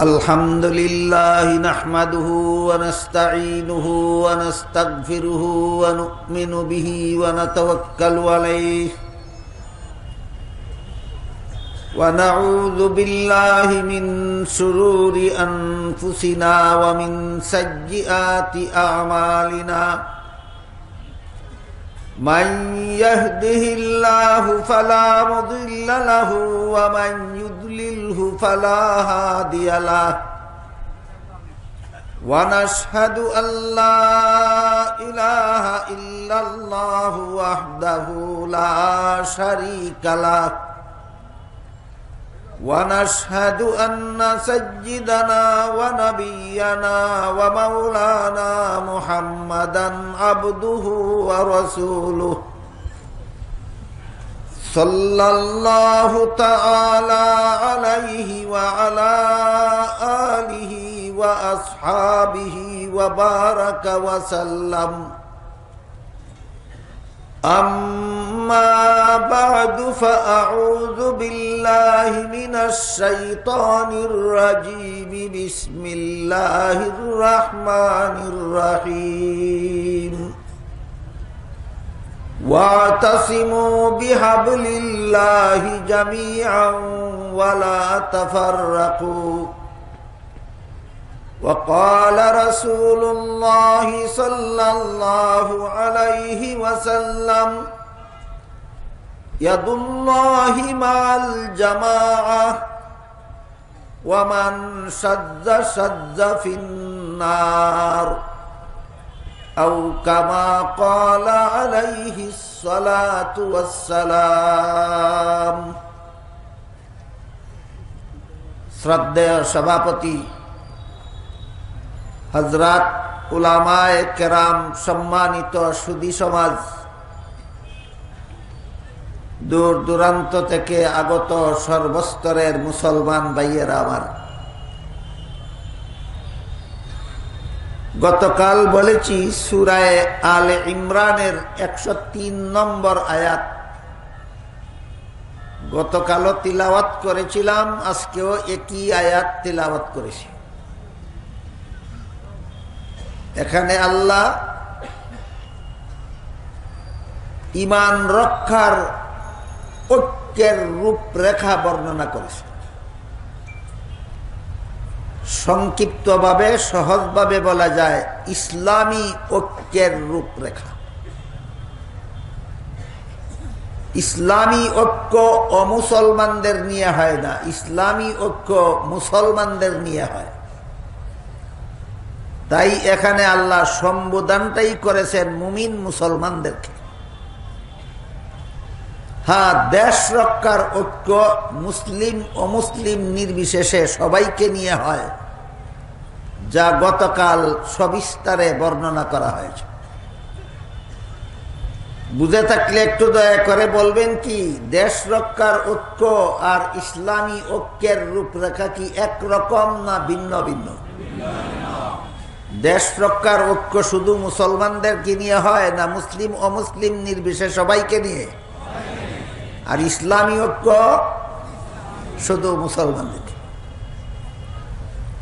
الحمد لله نحمده ونستعينه ونستغفره ونؤمن به ونتوكل عليه ونعوذ بالله من شرور أنفسنا ومن سيئات أعمالنا من يهده الله فلا مضل له ومن يضلله فلا هادي له ونشهد أن لا إله إلا الله وحده لا شريك له ونشهد أن سيدنا ونبينا ومولانا محمدا عبده ورسوله صلى الله تعالى عليه وعلى آله وأصحابه وبارك وسلم أما بعد فأعوذ بالله من الشيطان الرجيم بسم الله الرحمن الرحيم واعتصموا بحبل الله جميعا ولا تفرقوا وقال رسول الله صلى الله عليه وسلم يد الله مع الجماعة ومن شذ شذ في النار أو كما قال عليه الصلاة والسلام শ্রদ্ধেয় সভাপতি হযরত উলামায়ে কেরাম, সম্মানিত সুধী সমাজ, দূর দূরান্ত থেকে আগত সর্বস্তরের মুসলমান ভাইয়েরা আমার, গতকাল বলেছি সূরা আলে ইমরানের 103 নম্বর আয়াত গতকালও তিলাওয়াত করেছিলাম, আজকেও একই আয়াত তিলাওয়াত করেছি। এখানে আল্লাহ ঈমান রক্ষার ঐক্যের রূপরেখা বর্ণনা করেছে। সংক্ষিপ্তভাবে, সহজভাবে বলা যায় ইসলামী ঐক্যের রূপরেখা। ইসলামী ঐক্য অমুসলমানদের নিয়ে হয় না, ইসলামী ঐক্য মুসলমানদের নিয়ে হয়। তাই এখানে আল্লাহ সম্বোধনটাই করেছেন মুমিন মুসলমানদেরকে। হ্যাঁ, দেশ রক্ষার ঐক্য মুসলিম অমুসলিম নির্বিশেষে সবাইকে নিয়ে হয়, যা গতকাল সবিস্তারে বর্ণনা করা হয়েছে। বুঝে থাকলে একটু দয়া করে বলবেন কি, দেশ রক্ষার ঐক্য আর ইসলামী ঐক্যের রূপরেখা কি একরকম না ভিন্ন ভিন্ন? দেশ রক্ষার ঐক্য শুধু মুসলমানদেরকে নিয়ে হয় না মুসলিম অমুসলিম নির্বিশেষে সবাইকে নিয়ে? আর ইসলামী ঐক্য শুধু মুসলমানদের।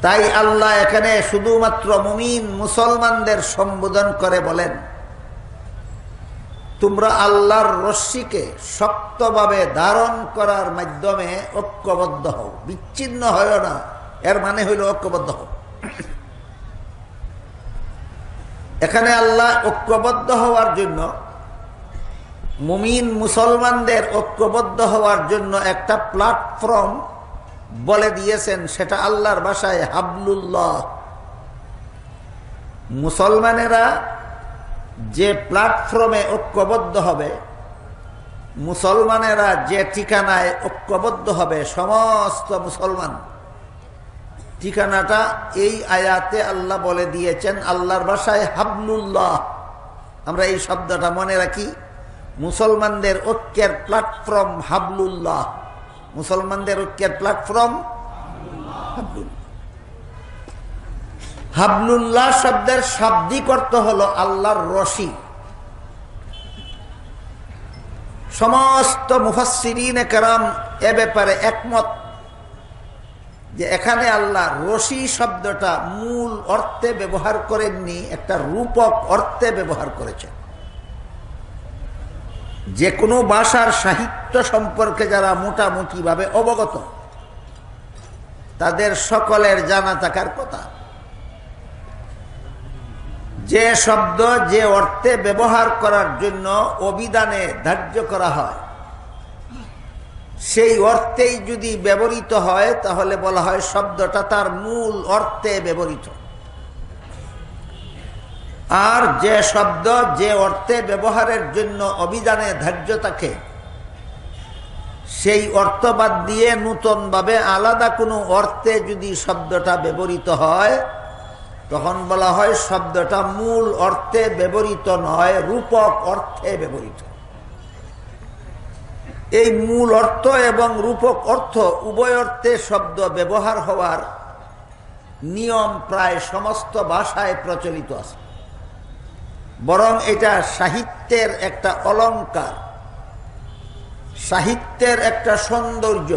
তাই আল্লাহ এখানে শুধুমাত্র মুমিন মুসলমানদের সম্বোধন করে বলেন, তোমরা আল্লাহর রশ্মিকে শক্তভাবে ধারণ করার মাধ্যমে ঐক্যবদ্ধ হও, বিচ্ছিন্ন হয় না। এর মানে হইল ঐক্যবদ্ধ হও। এখানে আল্লাহ ঐক্যবদ্ধ হওয়ার জন্য, মুমিন মুসলমানদের ঐক্যবদ্ধ হওয়ার জন্য একটা প্ল্যাটফর্ম বলে দিয়েছেন, সেটা আল্লাহর ভাষায় হাবলুল্লাহ। মুসলমানেরা যে প্ল্যাটফর্মে ঐক্যবদ্ধ হবে, মুসলমানেরা যে ঠিকানায় ঐক্যবদ্ধ হবে, সমস্ত মুসলমান ঠিকানাটা এই আয়াতে আল্লাহ বলে দিয়েছেন আল্লাহর ভাষায় হাবলুল্লাহ। আমরা এই শব্দটা মনে রাখি, মুসলমানদের ঐক্যের প্ল্যাটফর্ম হাবলুল্লাহ। মুসলমানদের ঐক্যের প্ল্যাটফর্ম হাবলুল্লাহ। হাবলুল্লাহ শব্দের শাব্দিক অর্থ হলো আল্লাহর রশি। সমস্ত মুফাসসিরিনে কেরাম এ ব্যাপারে একমত যে এখানে আল্লাহ রশি শব্দটা মূল অর্থে ব্যবহার করেননি, একটা রূপক অর্থে ব্যবহার করেছেন। যে কোনো ভাষার সাহিত্য সম্পর্কে যারা মোটামুটি ভাবে অবগত, তাদের সকলের জানা থাকার কথা যে শব্দ যে অর্থে ব্যবহার করার জন্য অভিধানে ধার্য করা হয়, সেই অর্থেই যদি ব্যবহৃত হয় তাহলে বলা হয় শব্দটা তার মূল অর্থে ব্যবহৃত। আর যে শব্দ যে অর্থে ব্যবহারের জন্য অভিধানে ধার্য থাকে, সেই অর্থ বাদ দিয়ে নূতনভাবে আলাদা কোনো অর্থে যদি শব্দটা ব্যবহৃত হয়, তখন বলা হয় শব্দটা মূল অর্থে ব্যবহৃত নয়, রূপক অর্থে ব্যবহৃত। এই মূল অর্থ এবং রূপক অর্থ উভয় অর্থে শব্দ ব্যবহার হওয়ার নিয়ম প্রায় সমস্ত ভাষায় প্রচলিত আছে। বরং এটা সাহিত্যের একটা অলংকার, সাহিত্যের একটা সৌন্দর্য,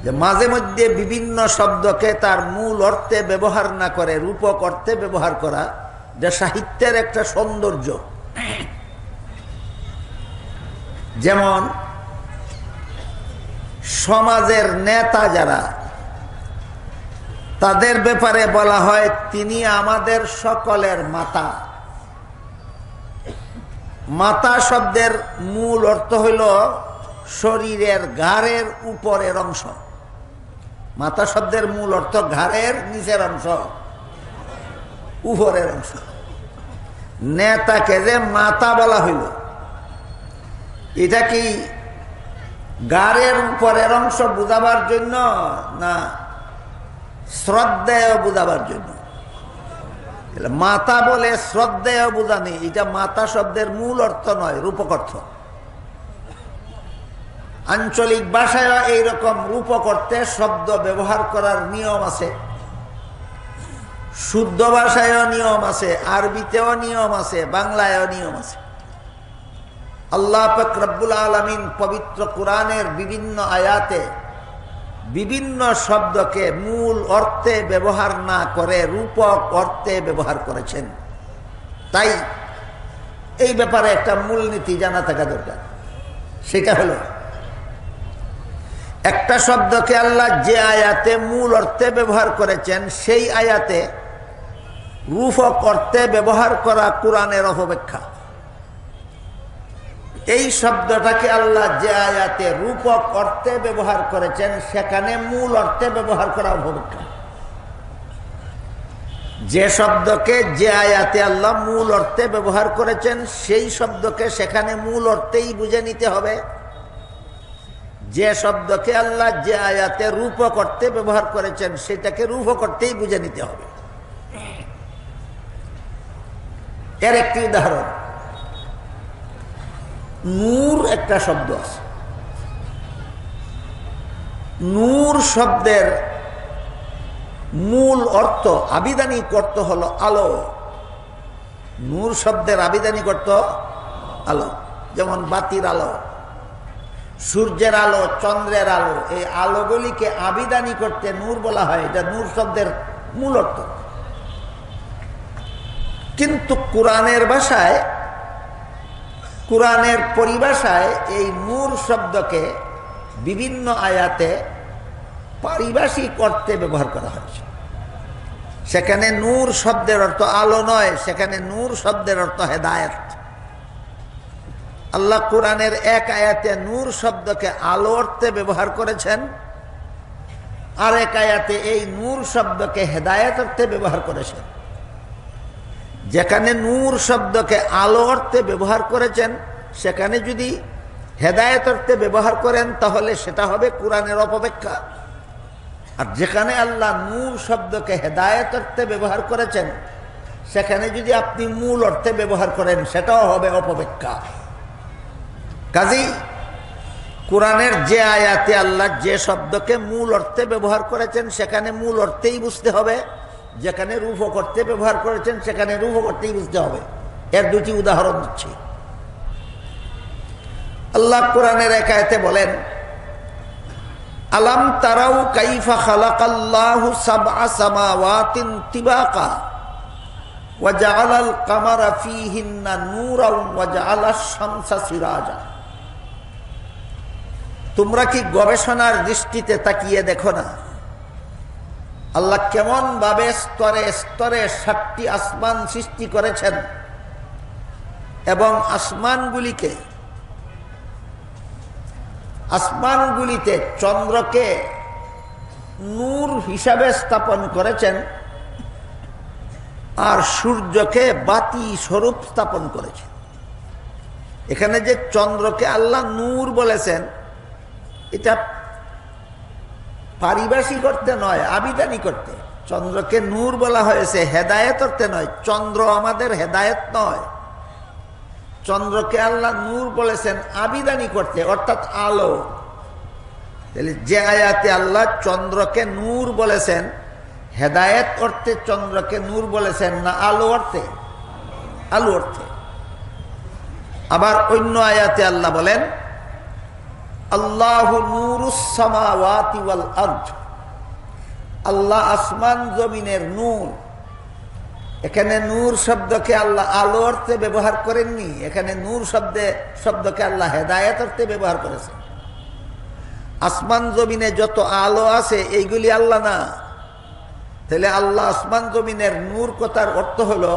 যে মাঝে মধ্যে বিভিন্ন শব্দকে তার মূল অর্থে ব্যবহার না করে রূপক অর্থে ব্যবহার করা, যা সাহিত্যের একটা সৌন্দর্য। যেমন সমাজের নেতা যারা, তাদের ব্যাপারে বলা হয় তিনি আমাদের সকলের মাতা। মাতা শব্দের মূল অর্থ হইল শরীরের ঘাড়ের উপরের অংশ। মাতা শব্দের মূল অর্থ ঘাড়ের নিচের অংশ, উপরের অংশ। নেতাকে যে মাতা বলা হইল, এটা কি ঘাড়ের উপরের অংশ বুঝাবার জন্য না শ্রদ্ধেয় বুঝাবার জন্য? মাতা বলে শ্রদ্ধেয় বুঝানি, এটা মাতা শব্দের মূল অর্থ নয়, রূপক অর্থ। আঞ্চলিক ভাষায় এইরকম রূপক অর্থে শব্দ ব্যবহার করার নিয়ম আছে, শুদ্ধ ভাষায়ও নিয়ম আছে, আরবিতেও নিয়ম আছে, বাংলায়ও নিয়ম আছে। আল্লাহ পাক রব্বুল আলামিন পবিত্র কোরআনের বিভিন্ন আয়াতে বিভিন্ন শব্দকে মূল অর্থে ব্যবহার না করে রূপক অর্থে ব্যবহার করেছেন। তাই এই ব্যাপারে একটা মূলনীতি জানা থাকা দরকার। সেটা হলো, একটা শব্দকে আল্লাহ যে আয়াতে মূল অর্থে ব্যবহার করেছেন, সেই আয়াতে রূপক অর্থে ব্যবহার করা কোরআনের অপব্যাখ্যা। এই শব্দটাকে আল্লাহ যে আয়াতে রূপক অর্থে ব্যবহার করেছেন, সেখানে মূল অর্থে ব্যবহার করা অপব্যাখ্যা। যে শব্দকে যে আয়াতে আল্লাহ মূল অর্থে ব্যবহার করেছেন, সেই শব্দকে সেখানে মূল অর্থেই বুঝে নিতে হবে। যে শব্দকে আল্লাহ যে আয়াতে রূপক অর্থে ব্যবহার করেছেন, সেটাকে রূপক অর্থেই বুঝে নিতে হবে। এর একটি উদাহরণ, নূর একটা শব্দ আছে। নূর শব্দের মূল অর্থ, আবিধানিক অর্থ হলো আলো। নূর শব্দের আবিধানিক অর্থ আলো। যেমন বাতির আলো, সূর্যের আলো, চন্দ্রের আলো, এই আলোগুলিকে আবিধানিক অর্থে নূর বলা হয়। এটা নূর শব্দের মূল অর্থ। কিন্তু কোরআনের ভাষায়, কোরআনের পরিভাষায় এই নূর শব্দকে বিভিন্ন আয়াতে পারিভাষিক অর্থে ব্যবহার করা হয়েছে। সেখানে নূর শব্দের অর্থ আলো নয়, সেখানে নূর শব্দের অর্থ হেদায়েত। আল্লাহ কোরআনের এক আয়াতে নূর শব্দকে আলো অর্থে ব্যবহার করেছেন, আর এক আয়াতে এই নূর শব্দকে হেদায়েত অর্থে ব্যবহার করেছেন। যেখানে নূর শব্দকে আলো অর্থে ব্যবহার করেছেন, সেখানে যদি হেদায়েত অর্থে ব্যবহার করেন তাহলে সেটা হবে কোরআনের অপব্যাখ্যা। আর যেখানে আল্লাহ নূর শব্দকে হেদায়েত অর্থে ব্যবহার করেছেন, সেখানে যদি আপনি মূল অর্থে ব্যবহার করেন, সেটাও হবে অপব্যাখ্যা। কাজেই কোরআনের যে আয়াতে আল্লাহ যে শব্দকে মূল অর্থে ব্যবহার করেছেন, সেখানে মূল অর্থেই বুঝতে হবে। যেখানে রূপক অর্থে ব্যবহার করেছেন, সেখানে রূপক অর্থেই বুঝতে হবে। এর দুটি উদাহরণ দিচ্ছি। আল্লাহ কোরআনের এক আয়াতে বলেন, আলাম তারাউ কাইফা খালাকাল্লাহু সাবআ সামাওয়াতিন তিবাকা ওয়া জাআলাল কামারা ফীহিন্না নূরাও ওয়া জাআলাশ শামসা সিরাজা। তোমরা কি গবেষণার দৃষ্টিতে তাকিয়ে দেখো না আল্লাহ কেমন ভাবে স্তরে স্তরে 7টি আসমান সৃষ্টি করেছেন এবং আসমানগুলিতে চন্দ্রকে নূর হিসাবে স্থাপন করেছেন আর সূর্যকে বাতি স্বরূপ স্থাপন করেছেন। এখানে যে চন্দ্রকে আল্লাহ নূর বলেছেন এটা পারিভাষিক করতে নয়, আবিধানিক করতে। চন্দ্রকে নূর বলা হয়েছে হেদায়েত করতে নয়। চন্দ্র আমাদের হেদায়েত নয়, চন্দ্রকে আল্লাহ নূর বলেছেন আবিধানিক করতে, অর্থাৎ আলো। তাহলে যে আয়াতে আল্লাহ চন্দ্রকে নূর বলেছেন হেদায়েত অর্থে চন্দ্রকে নূর বলেছেন না আলো অর্থে? আলো অর্থে। আবার অন্য আয়াতে আল্লাহ বলেন আল্লাহু নূরুস সামাওয়াতি ওয়াল আরদ, আল্লাহ আসমান জমিনের নূর। এখানে নূর শব্দকে আল্লাহ আলো অর্থে ব্যবহার করেননি, এখানে নূর শব্দকে আল্লাহ হেদায়েত অর্থে ব্যবহার করেছেন। আসমান জমিনে যত আলো আছে এইগুলি আল্লাহ না। তাহলে আল্লাহ আসমান জমিনের নূর কথার অর্থ হলো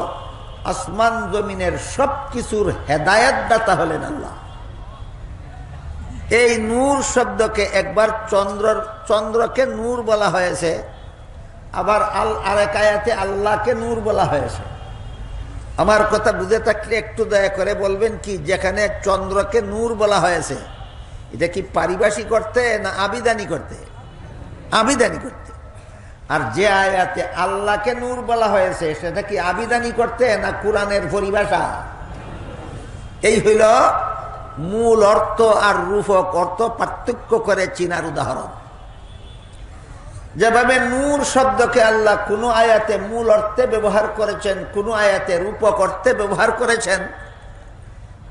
আসমান জমিনের সবকিছুর হেদায়েত দাতা হলেন আল্লাহ। এই নূর শব্দকে একবার চন্দ্রকে নূর বলা হয়েছে, আবার আরেক আয়াতে আল্লাহকে নূর বলা হয়েছে। আমার কথা বুঝে থাকলে একটু দয়া করে বলবেন কি, যেখানে চন্দ্রকে নূর বলা হয়েছে এটা কি পারিভাষিক করতে না আবিধানি করতে? আবিধানি করতে। আর যে আয়াতে আল্লাহকে নূর বলা হয়েছে সেটা কি আবিধানি করতে না কোরআনের পরিভাষা? এই হইল মূল অর্থ আর রূপক অর্থ পার্থক্য করে চিনার উদাহরণ। যেভাবে নূর শব্দকে আল্লাহ কোন আয়াতে মূল অর্থে ব্যবহার করেছেন, কোন আয়াতে রূপক অর্থে ব্যবহার করেছেন,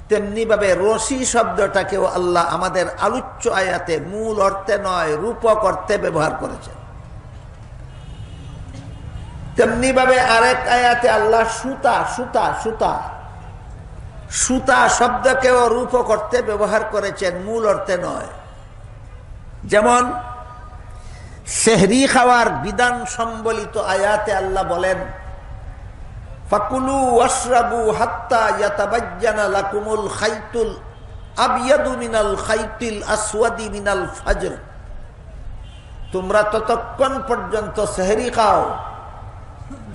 তেমনি ভাবে রশি শব্দটাকেও আল্লাহ আমাদের আলোচ্য আয়াতে মূল অর্থে নয় রূপক অর্থে ব্যবহার করেছেন। তেমনি ভাবে আরেক আয়াতে আল্লাহ সুতা সুতা সুতা সুতা শব্দকেও রূপক অর্থে ব্যবহার করেছেন, মূল অর্থে নয়। যেমন সেহরি খাওয়ার বিধান সম্বলিত আয়াতে আল্লাহ বলেন ফাকুলু ওয়াশরাবু হাত্তা ইয়াতাবায়্যানা লাকুমুল খাইতুল আবয়াদু মিনাল খাইতিল আসওয়াদি মিনাল ফাজর। তোমরা ততক্ষণ পর্যন্ত সেহরি খাও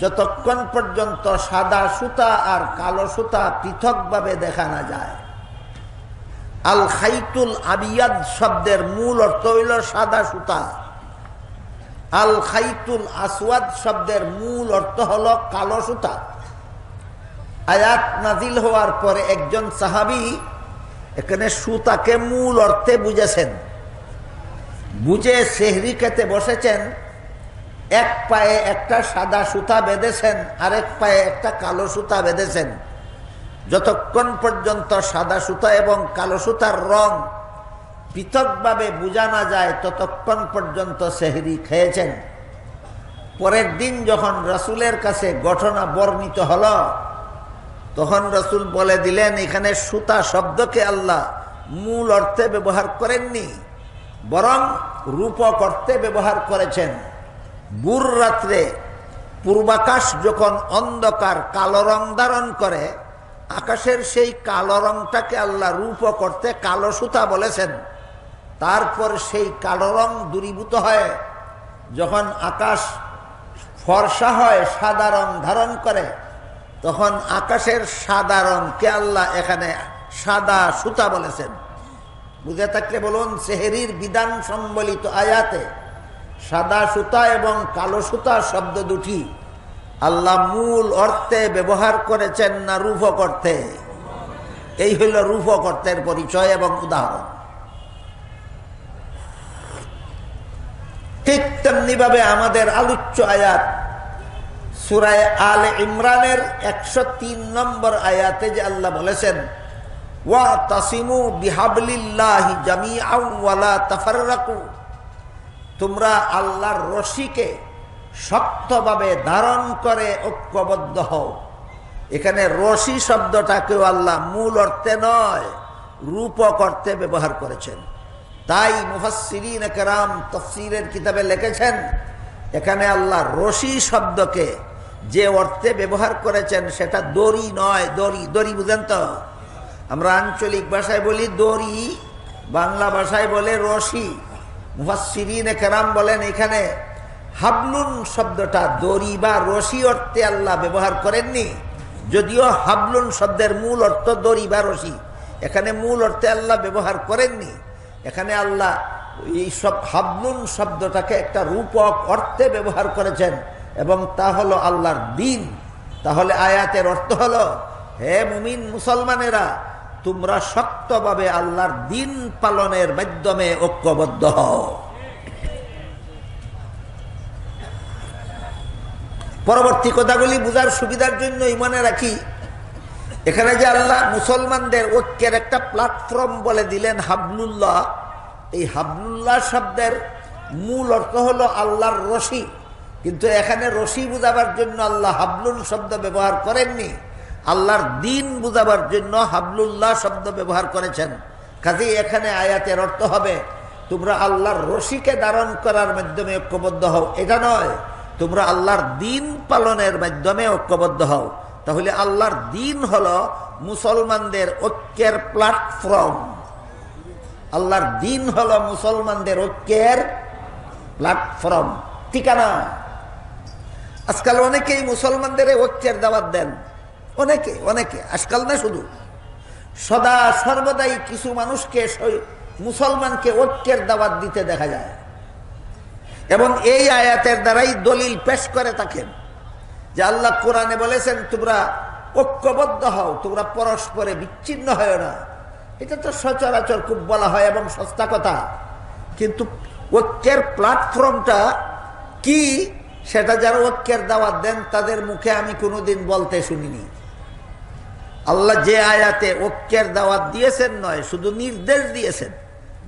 যতক্ষণ পর্যন্ত সাদা সুতা আর কালো সুতা পৃথকভাবে দেখা না যায়। আল খাইতুল আবিয়াদ শব্দের মূল অর্থ হইল সাদা সুতা, আল খাইতুল আসওয়াদ শব্দের মূল অর্থ হল কালো সুতা। আয়াত নাজিল হওয়ার পরে একজন সাহাবী এখানে সুতাকে মূল অর্থে বুঝেছেন, বুঝে সেহরি খেতে বসেছেন। এক পায়ে একটা সাদা সুতা বেঁধেছেন, আরেক পায়ে একটা কালো সুতা বেঁধেছেন। যতক্ষণ পর্যন্ত সাদা সুতা এবং কালো সুতার রং পৃথকভাবে বোঝা না যায় ততক্ষণ পর্যন্ত সেহরি খেয়েছেন। পরের দিন যখন রাসূলের কাছে ঘটনা বর্ণিত হল তখন রাসূল বলে দিলেন এখানে সুতা শব্দকে আল্লাহ মূল অর্থে ব্যবহার করেননি, বরং রূপক অর্থে ব্যবহার করেছেন। ভোর রাত্রে পূর্বাকাশ যখন অন্ধকার কালো রং ধারণ করে, আকাশের সেই কালো রংটাকে আল্লাহ রূপক অর্থে কালো সুতা বলেছেন। তারপর সেই কালো রং দূরীভূত হয় যখন আকাশ ফর্সা হয়, সাদা রং ধারণ করে, তখন আকাশের সাদা রংকে আল্লাহ এখানে সাদা সুতা বলেছেন। বুঝে থাকলে বলুন, সেহরির বিধান সম্বলিত আয়াতে সাদা সুতা এবং কালো সুতা শব্দ দুটি আল্লাহ মূল অর্থে ব্যবহার করেছেন না রূপক অর্থে? এই হইল রূপক অর্থের পরিচয় এবং উদাহরণ। ঠিক তেমনি ভাবে আমাদের আলোচ্য আয়াত সূরা আলে ইমরানের 103 নম্বর আয়াতে যে আল্লাহ বলেছেন ওয়াতাসিমু বিহাবলিল্লাহি জামিআন ওয়ালা তাফাররাকু, তোমরা আল্লাহর রশিকে শক্তভাবে ধারণ করে ঐক্যবদ্ধ হও। এখানে রশি শব্দটাকেও আল্লাহ মূল অর্থে নয়, রূপক অর্থে ব্যবহার করেছেন। তাই মুফাসসিরিন কেরাম তাফসীরের কিতাবে লিখেছেন, এখানে আল্লাহ রশি শব্দকে যে অর্থে ব্যবহার করেছেন সেটা দড়ি নয়। দড়ি, দড়ি বুঝেন তো? আমরা আঞ্চলিক ভাষায় বলি দড়ি, বাংলা ভাষায় বলে রশি। মুফাসসিরিন কেরাম বলেন এখানে হাবলুন শব্দটা দড়ি বা রশি অর্থে আল্লাহ ব্যবহার করেননি, যদিও হাবলুন শব্দের মূল অর্থ দড়ি বা রশি। এখানে মূল অর্থে আল্লাহ ব্যবহার করেননি। এখানে আল্লাহ এই সব হাবলুন শব্দটাকে একটা রূপক অর্থে ব্যবহার করেছেন, এবং তা হলো আল্লাহর দ্বীন। তাহলে আয়াতের অর্থ হলো, হে মুমিন মুসলমানেরা, তোমরা শক্তভাবে আল্লাহর দ্বীন পালনের মাধ্যমে ঐক্যবদ্ধ হও। পরবর্তী কথাগুলি বুঝার সুবিধার জন্য মনে রাখি, এখানে যে আল্লাহ মুসলমানদের ঐক্যের একটা প্ল্যাটফর্ম বলে দিলেন হাবলুল্লাহ, এই হাবলুল্লাহ শব্দের মূল অর্থ হলো আল্লাহর রশি, কিন্তু এখানে রশি বুঝাবার জন্য আল্লাহ হাবলুল শব্দ ব্যবহার করেননি, আল্লাহর দ্বীন বুঝাবার জন্য হাবলুল্লাহ শব্দ ব্যবহার করেছেন। কাজেই এখানে আয়াতের অর্থ হবে তোমরা আল্লাহর রশিকে ধারণ করার মাধ্যমে ঐক্যবদ্ধ হও, এটা নয়, তোমরা আল্লাহর দ্বীন পালনের মাধ্যমে ঐক্যবদ্ধ হও। তাহলে আল্লাহর দ্বীন হলো মুসলমানদের ঐক্যের প্ল্যাটফর্ম। আল্লাহর দ্বীন হলো মুসলমানদের ঐক্যের প্ল্যাটফর্ম, ঠিকানা। আজকাল অনেকেই মুসলমানদের ঐক্যের দাওয়াত দেন, অনেকে অনেকে আজকাল না, শুধু সদা সর্বদাই কিছু মানুষকে মুসলমানকে ঐক্যের দাওয়াত দিতে দেখা যায়, এবং এই আয়াতের দ্বারাই দলিল পেশ করে থাকেন যে আল্লাহ কোরআনে বলেছেন তোমরা ঐক্যবদ্ধ হও, তোমরা পরস্পরে বিচ্ছিন্ন হয় না। এটা তো সচরাচর খুব বলা হয় এবং সস্তা কথা, কিন্তু ঐক্যের প্ল্যাটফর্মটা কি সেটা যারা ঐক্যের দাওয়াত দেন তাদের মুখে আমি কোনোদিন বলতে শুনিনি। আল্লাহ যে আয়াতে ঐক্যের দাওয়াত দিয়েছেন নয়, শুধু নির্দেশ দিয়েছেন।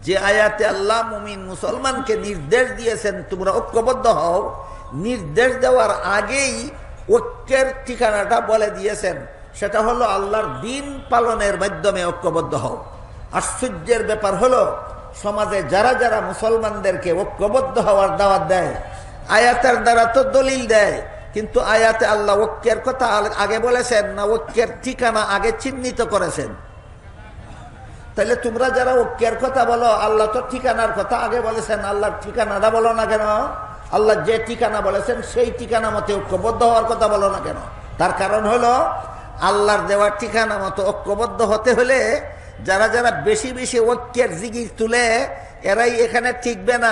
যে আয়াতে আল্লাহ মুমিন মুসলমানকে নির্দেশ দিয়েছেন তোমরা ঐক্যবদ্ধ হও, নির্দেশ দেওয়ার আগেই ঐক্যের ঠিকানাটা বলে দিয়েছেন, সেটা হলো আল্লাহর দ্বীন পালনের মাধ্যমে ঐক্যবদ্ধ হও। আশ্চর্যের ব্যাপার হলো সমাজে যারা যারা মুসলমানদেরকে ঐক্যবদ্ধ হওয়ার দাওয়াত দেয়, আয়াতের দ্বারা তো দলিল দেয়, কিন্তু আয়াতে আল্লাহ ঐক্যের কথা আগে বলেছেন না ঐক্যের ঠিকানা আগে চিহ্নিত করেছেন? তাহলে তোমরা যারা ঐক্যের কথা বলো, আল্লাহ তো ঠিকানার কথা আগে বলেছেন, আল্লাহর ঠিকানাটা বলো না কেন? আল্লাহ যে ঠিকানা বলেছেন সেই ঠিকানা মতে ঐক্যবদ্ধ হওয়ার কথা বলো না কেন? তার কারণ হলো আল্লাহর দেওয়ার ঠিকানা মতো ঐক্যবদ্ধ হতে হলে যারা যারা বেশি বেশি ঐক্যের জিগির তুলে এরাই এখানে টিকবে না,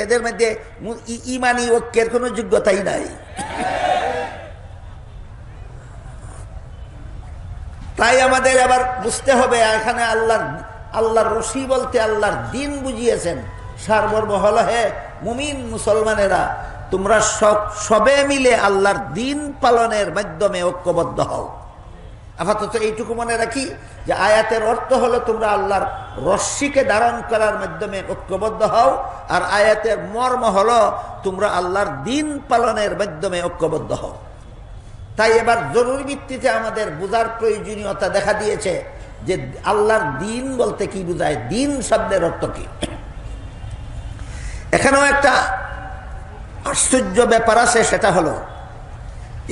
এদের মধ্যে ইমানি ঐক্যের কোনো যোগ্যতাই নাই। তাই আমাদের আবার বুঝতে হবে এখানে আল্লাহর রশি বলতে আল্লাহর দ্বীন বুঝিয়েছেন। সারমর্ম হল, হে মুমিন মুসলমানেরা, তোমরা সবে মিলে আল্লাহর দ্বীন পালনের মাধ্যমে ঐক্যবদ্ধ হও। আপাতত এইটুকু মনে রাখি যে আয়াতের অর্থ হলো তোমরা আল্লাহর রশ্মিকে ধারণ করার মাধ্যমে ঐক্যবদ্ধ হও, আর আয়াতের মর্ম হলো তোমরা আল্লাহর দ্বীন পালনের মাধ্যমে ঐক্যবদ্ধ হও। তাই এবার জরুরি ভিত্তিতে আমাদের বোঝার প্রয়োজনীয়তা দেখা দিয়েছে যে আল্লাহর দ্বীন বলতে কি বোঝায়, দ্বীন শব্দের অর্থ কি। এখানেও একটা আশ্চর্য ব্যাপার আছে, সেটা হলো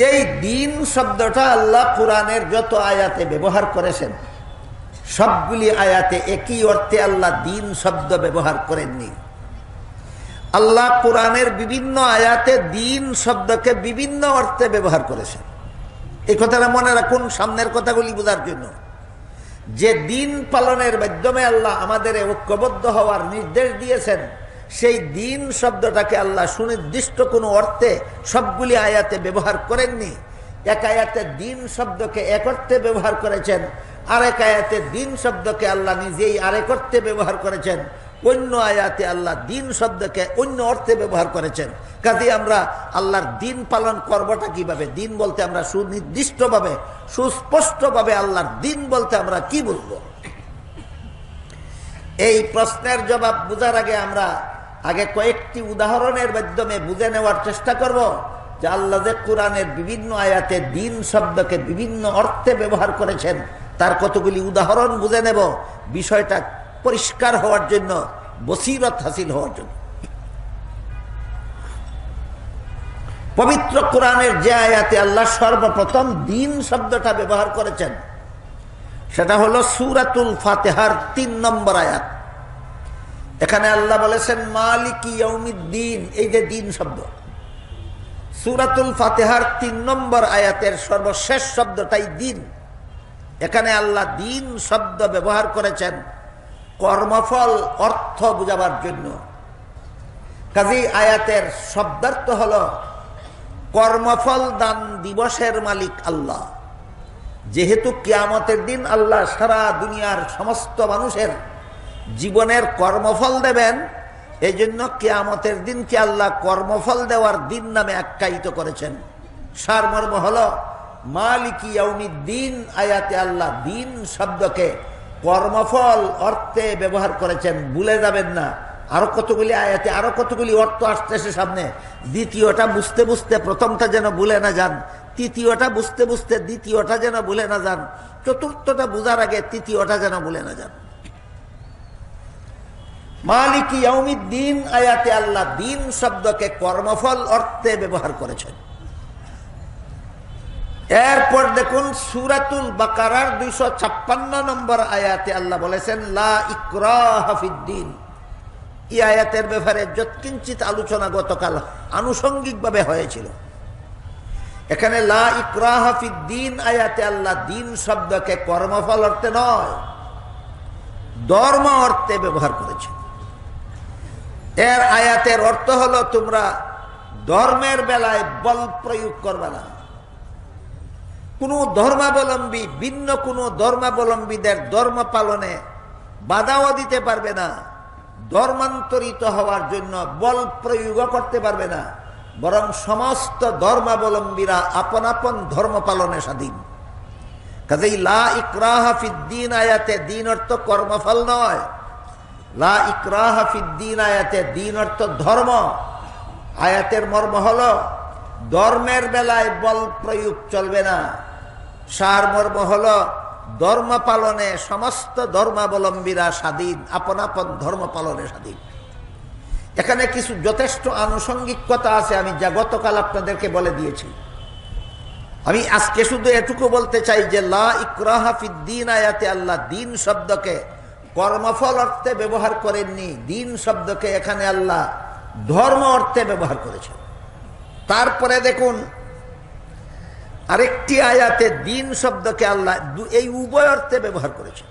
এই দ্বীন শব্দটা আল্লাহ কোরআনের যত আয়াতে ব্যবহার করেছেন সবগুলি আয়াতে একই অর্থে আল্লাহ দ্বীন শব্দ ব্যবহার করেননি। আল্লাহ কোরআনের বিভিন্ন আয়াতে দ্বীন শব্দকে বিভিন্ন অর্থে ব্যবহার করেছেন। এই কথাটা মনে রাখুন সামনের কথাগুলি বোঝার জন্য। যে দ্বীন পালনের মাধ্যমে আল্লাহ আমাদের ঐক্যবদ্ধ হওয়ার নির্দেশ দিয়েছেন, সেই দ্বীন শব্দটাকে আল্লাহ সুনির্দিষ্ট কোনো অর্থে সবগুলি আয়াতে ব্যবহার করেননি। এক আয়াতে দ্বীন শব্দকে এক অর্থে ব্যবহার করেছেন, আরেক আয়াতে দ্বীন শব্দকে আল্লাহ নিজেই আরেক অর্থে ব্যবহার করেছেন, অন্য আয়াতে আল্লাহ দ্বীন শব্দকে অন্য অর্থে ব্যবহার করেছেন। কাজে আমরা আল্লাহর দ্বীন পালন করবটা কিভাবে? দ্বীন বলতে আমরা সুনির্দিষ্টভাবে সুস্পষ্টভাবে আল্লাহর দ্বীন বলতে আমরা কি বুঝবো? এই প্রশ্নের জবাব বোঝার আগে আমরা আগে কয়েকটি উদাহরণের মাধ্যমে বুঝে নেওয়ার চেষ্টা করব যে আল্লাহ যে কোরআনের বিভিন্ন আয়াতে দিন শব্দকে বিভিন্ন অর্থে ব্যবহার করেছেন তার কতগুলি উদাহরণ বুঝে নেব, বিষয়টা পরিষ্কার হওয়ার জন্য, বসিরত হাসিল হওয়ার জন্য। পবিত্র কোরআনের যে আয়াতে আল্লাহ সর্বপ্রথম দিন শব্দটা ব্যবহার করেছেন সেটা হলো সূরাতুল ফাতিহার ৩ নম্বর আয়াত। এখানে আল্লাহ বলেছেন মালিকি ইয়াউমিদ্দিন, এই যে দিন শব্দ, সূরাতুল ফাতিহার ৩ নম্বর আয়াতের সর্বশেষ শব্দটাই দিন। এখানে আল্লাহ দিন শব্দ ব্যবহার করেছেন কর্মফল অর্থ বুঝাবার জন্য। কাজেই আয়াতের শব্দার্থ হলো কর্মফল দান দিবসের মালিক আল্লাহ। যেহেতু কিয়ামতের দিন আল্লাহ সারা দুনিয়ার সমস্ত মানুষের জীবনের কর্মফল দেবেন, এই জন্য কিয়ামতের দিনকে আল্লাহ কর্মফল দেওয়ার দিন নামে আখ্যায়িত করেছেন। সারমর্ম হলো মালিকি ইয়াউমিদ্দিন আয়াতে আল্লাহ দিন শব্দকে কর্মফল অর্থে ব্যবহার করেছেন। ভুলে যাবেন না, আরো কতগুলি আয়াতে আরো কতগুলি অর্থ আসতেছে সামনে। দ্বিতীয়টা বুঝতে বুঝতে প্রথমটা যেন ভুলে না যান, তৃতীয়টা বুঝতে বুঝতে দ্বিতীয়টা যেন ভুলে না যান, চতুর্থটা বুঝার আগে তৃতীয়টা যেন ভুলে না যান। মালিকি ইয়াউমিদ্দিন আয়াতে আল্লাহ দিন শব্দকে কর্মফল অর্থে ব্যবহার করেছেন। এরপর দেখুন সূরাতুল বাকারার ২৫৬ নম্বর আয়াতে আল্লাহ বলেছেন লা ইকরাহা ফিদ্দিন। এই আয়াতের ব্যাপারে যৎকিঞ্চিত আলোচনা গতকাল আনুষঙ্গিকভাবে হয়েছিল। এখানে লা ইকরাহা ফিদ্দিন আয়াতে আল্লাহ দিন শব্দকে কর্মফল অর্থে নয়, ধর্ম অর্থে ব্যবহার করেছেন। এর আয়াতের অর্থ হলো তোমরা ধর্মের বেলায় বল প্রয়োগ করবে না। কোন ধর্মাবলম্বী ভিন্ন কোন ধর্মাবলম্বীদের ধর্ম পালনে বাধাও দিতে পারবে না, ধর্মান্তরিত হওয়ার জন্য বল প্রয়োগ করতে পারবে না, বরং সমস্ত ধর্মাবলম্বীরা আপন আপন ধর্ম পালনে স্বাধীন। কাজেই লা ইকরাহা ফিদ্দিন আয়াতে দিন অর্থ কর্মফল নয়, লা ইকরাহা ফিদ্দিন আয়াতে দিন অর্থ ধর্ম। আয়াতের মর্ম হলো ধর্মের বেলায় বল প্রয়োগ চলবে না। সারমর্ম হলো ধর্ম পালনে সমস্ত ধর্মাবলম্বীরা স্বাধীন, আপন আপন ধর্ম পালনে স্বাধীন। এখানে কিছু যথেষ্ট আনুষঙ্গিকতা আছে, আমি যা গতকাল আপনাদেরকে বলে দিয়েছি। আমি আজকে শুধু এটুকু বলতে চাই যে লা ইকরাহা ফিদ্দিন আয়াতে আল্লাহ দিন শব্দকে কর্মফল অর্থে ব্যবহার করেননি, দিন শব্দকে এখানে আল্লাহ ধর্ম অর্থে ব্যবহার করেছেন। তারপরে দেখুন আরেকটি আয়াতে দিন শব্দকে আল্লাহ এই উভয় অর্থে ব্যবহার করেছেন।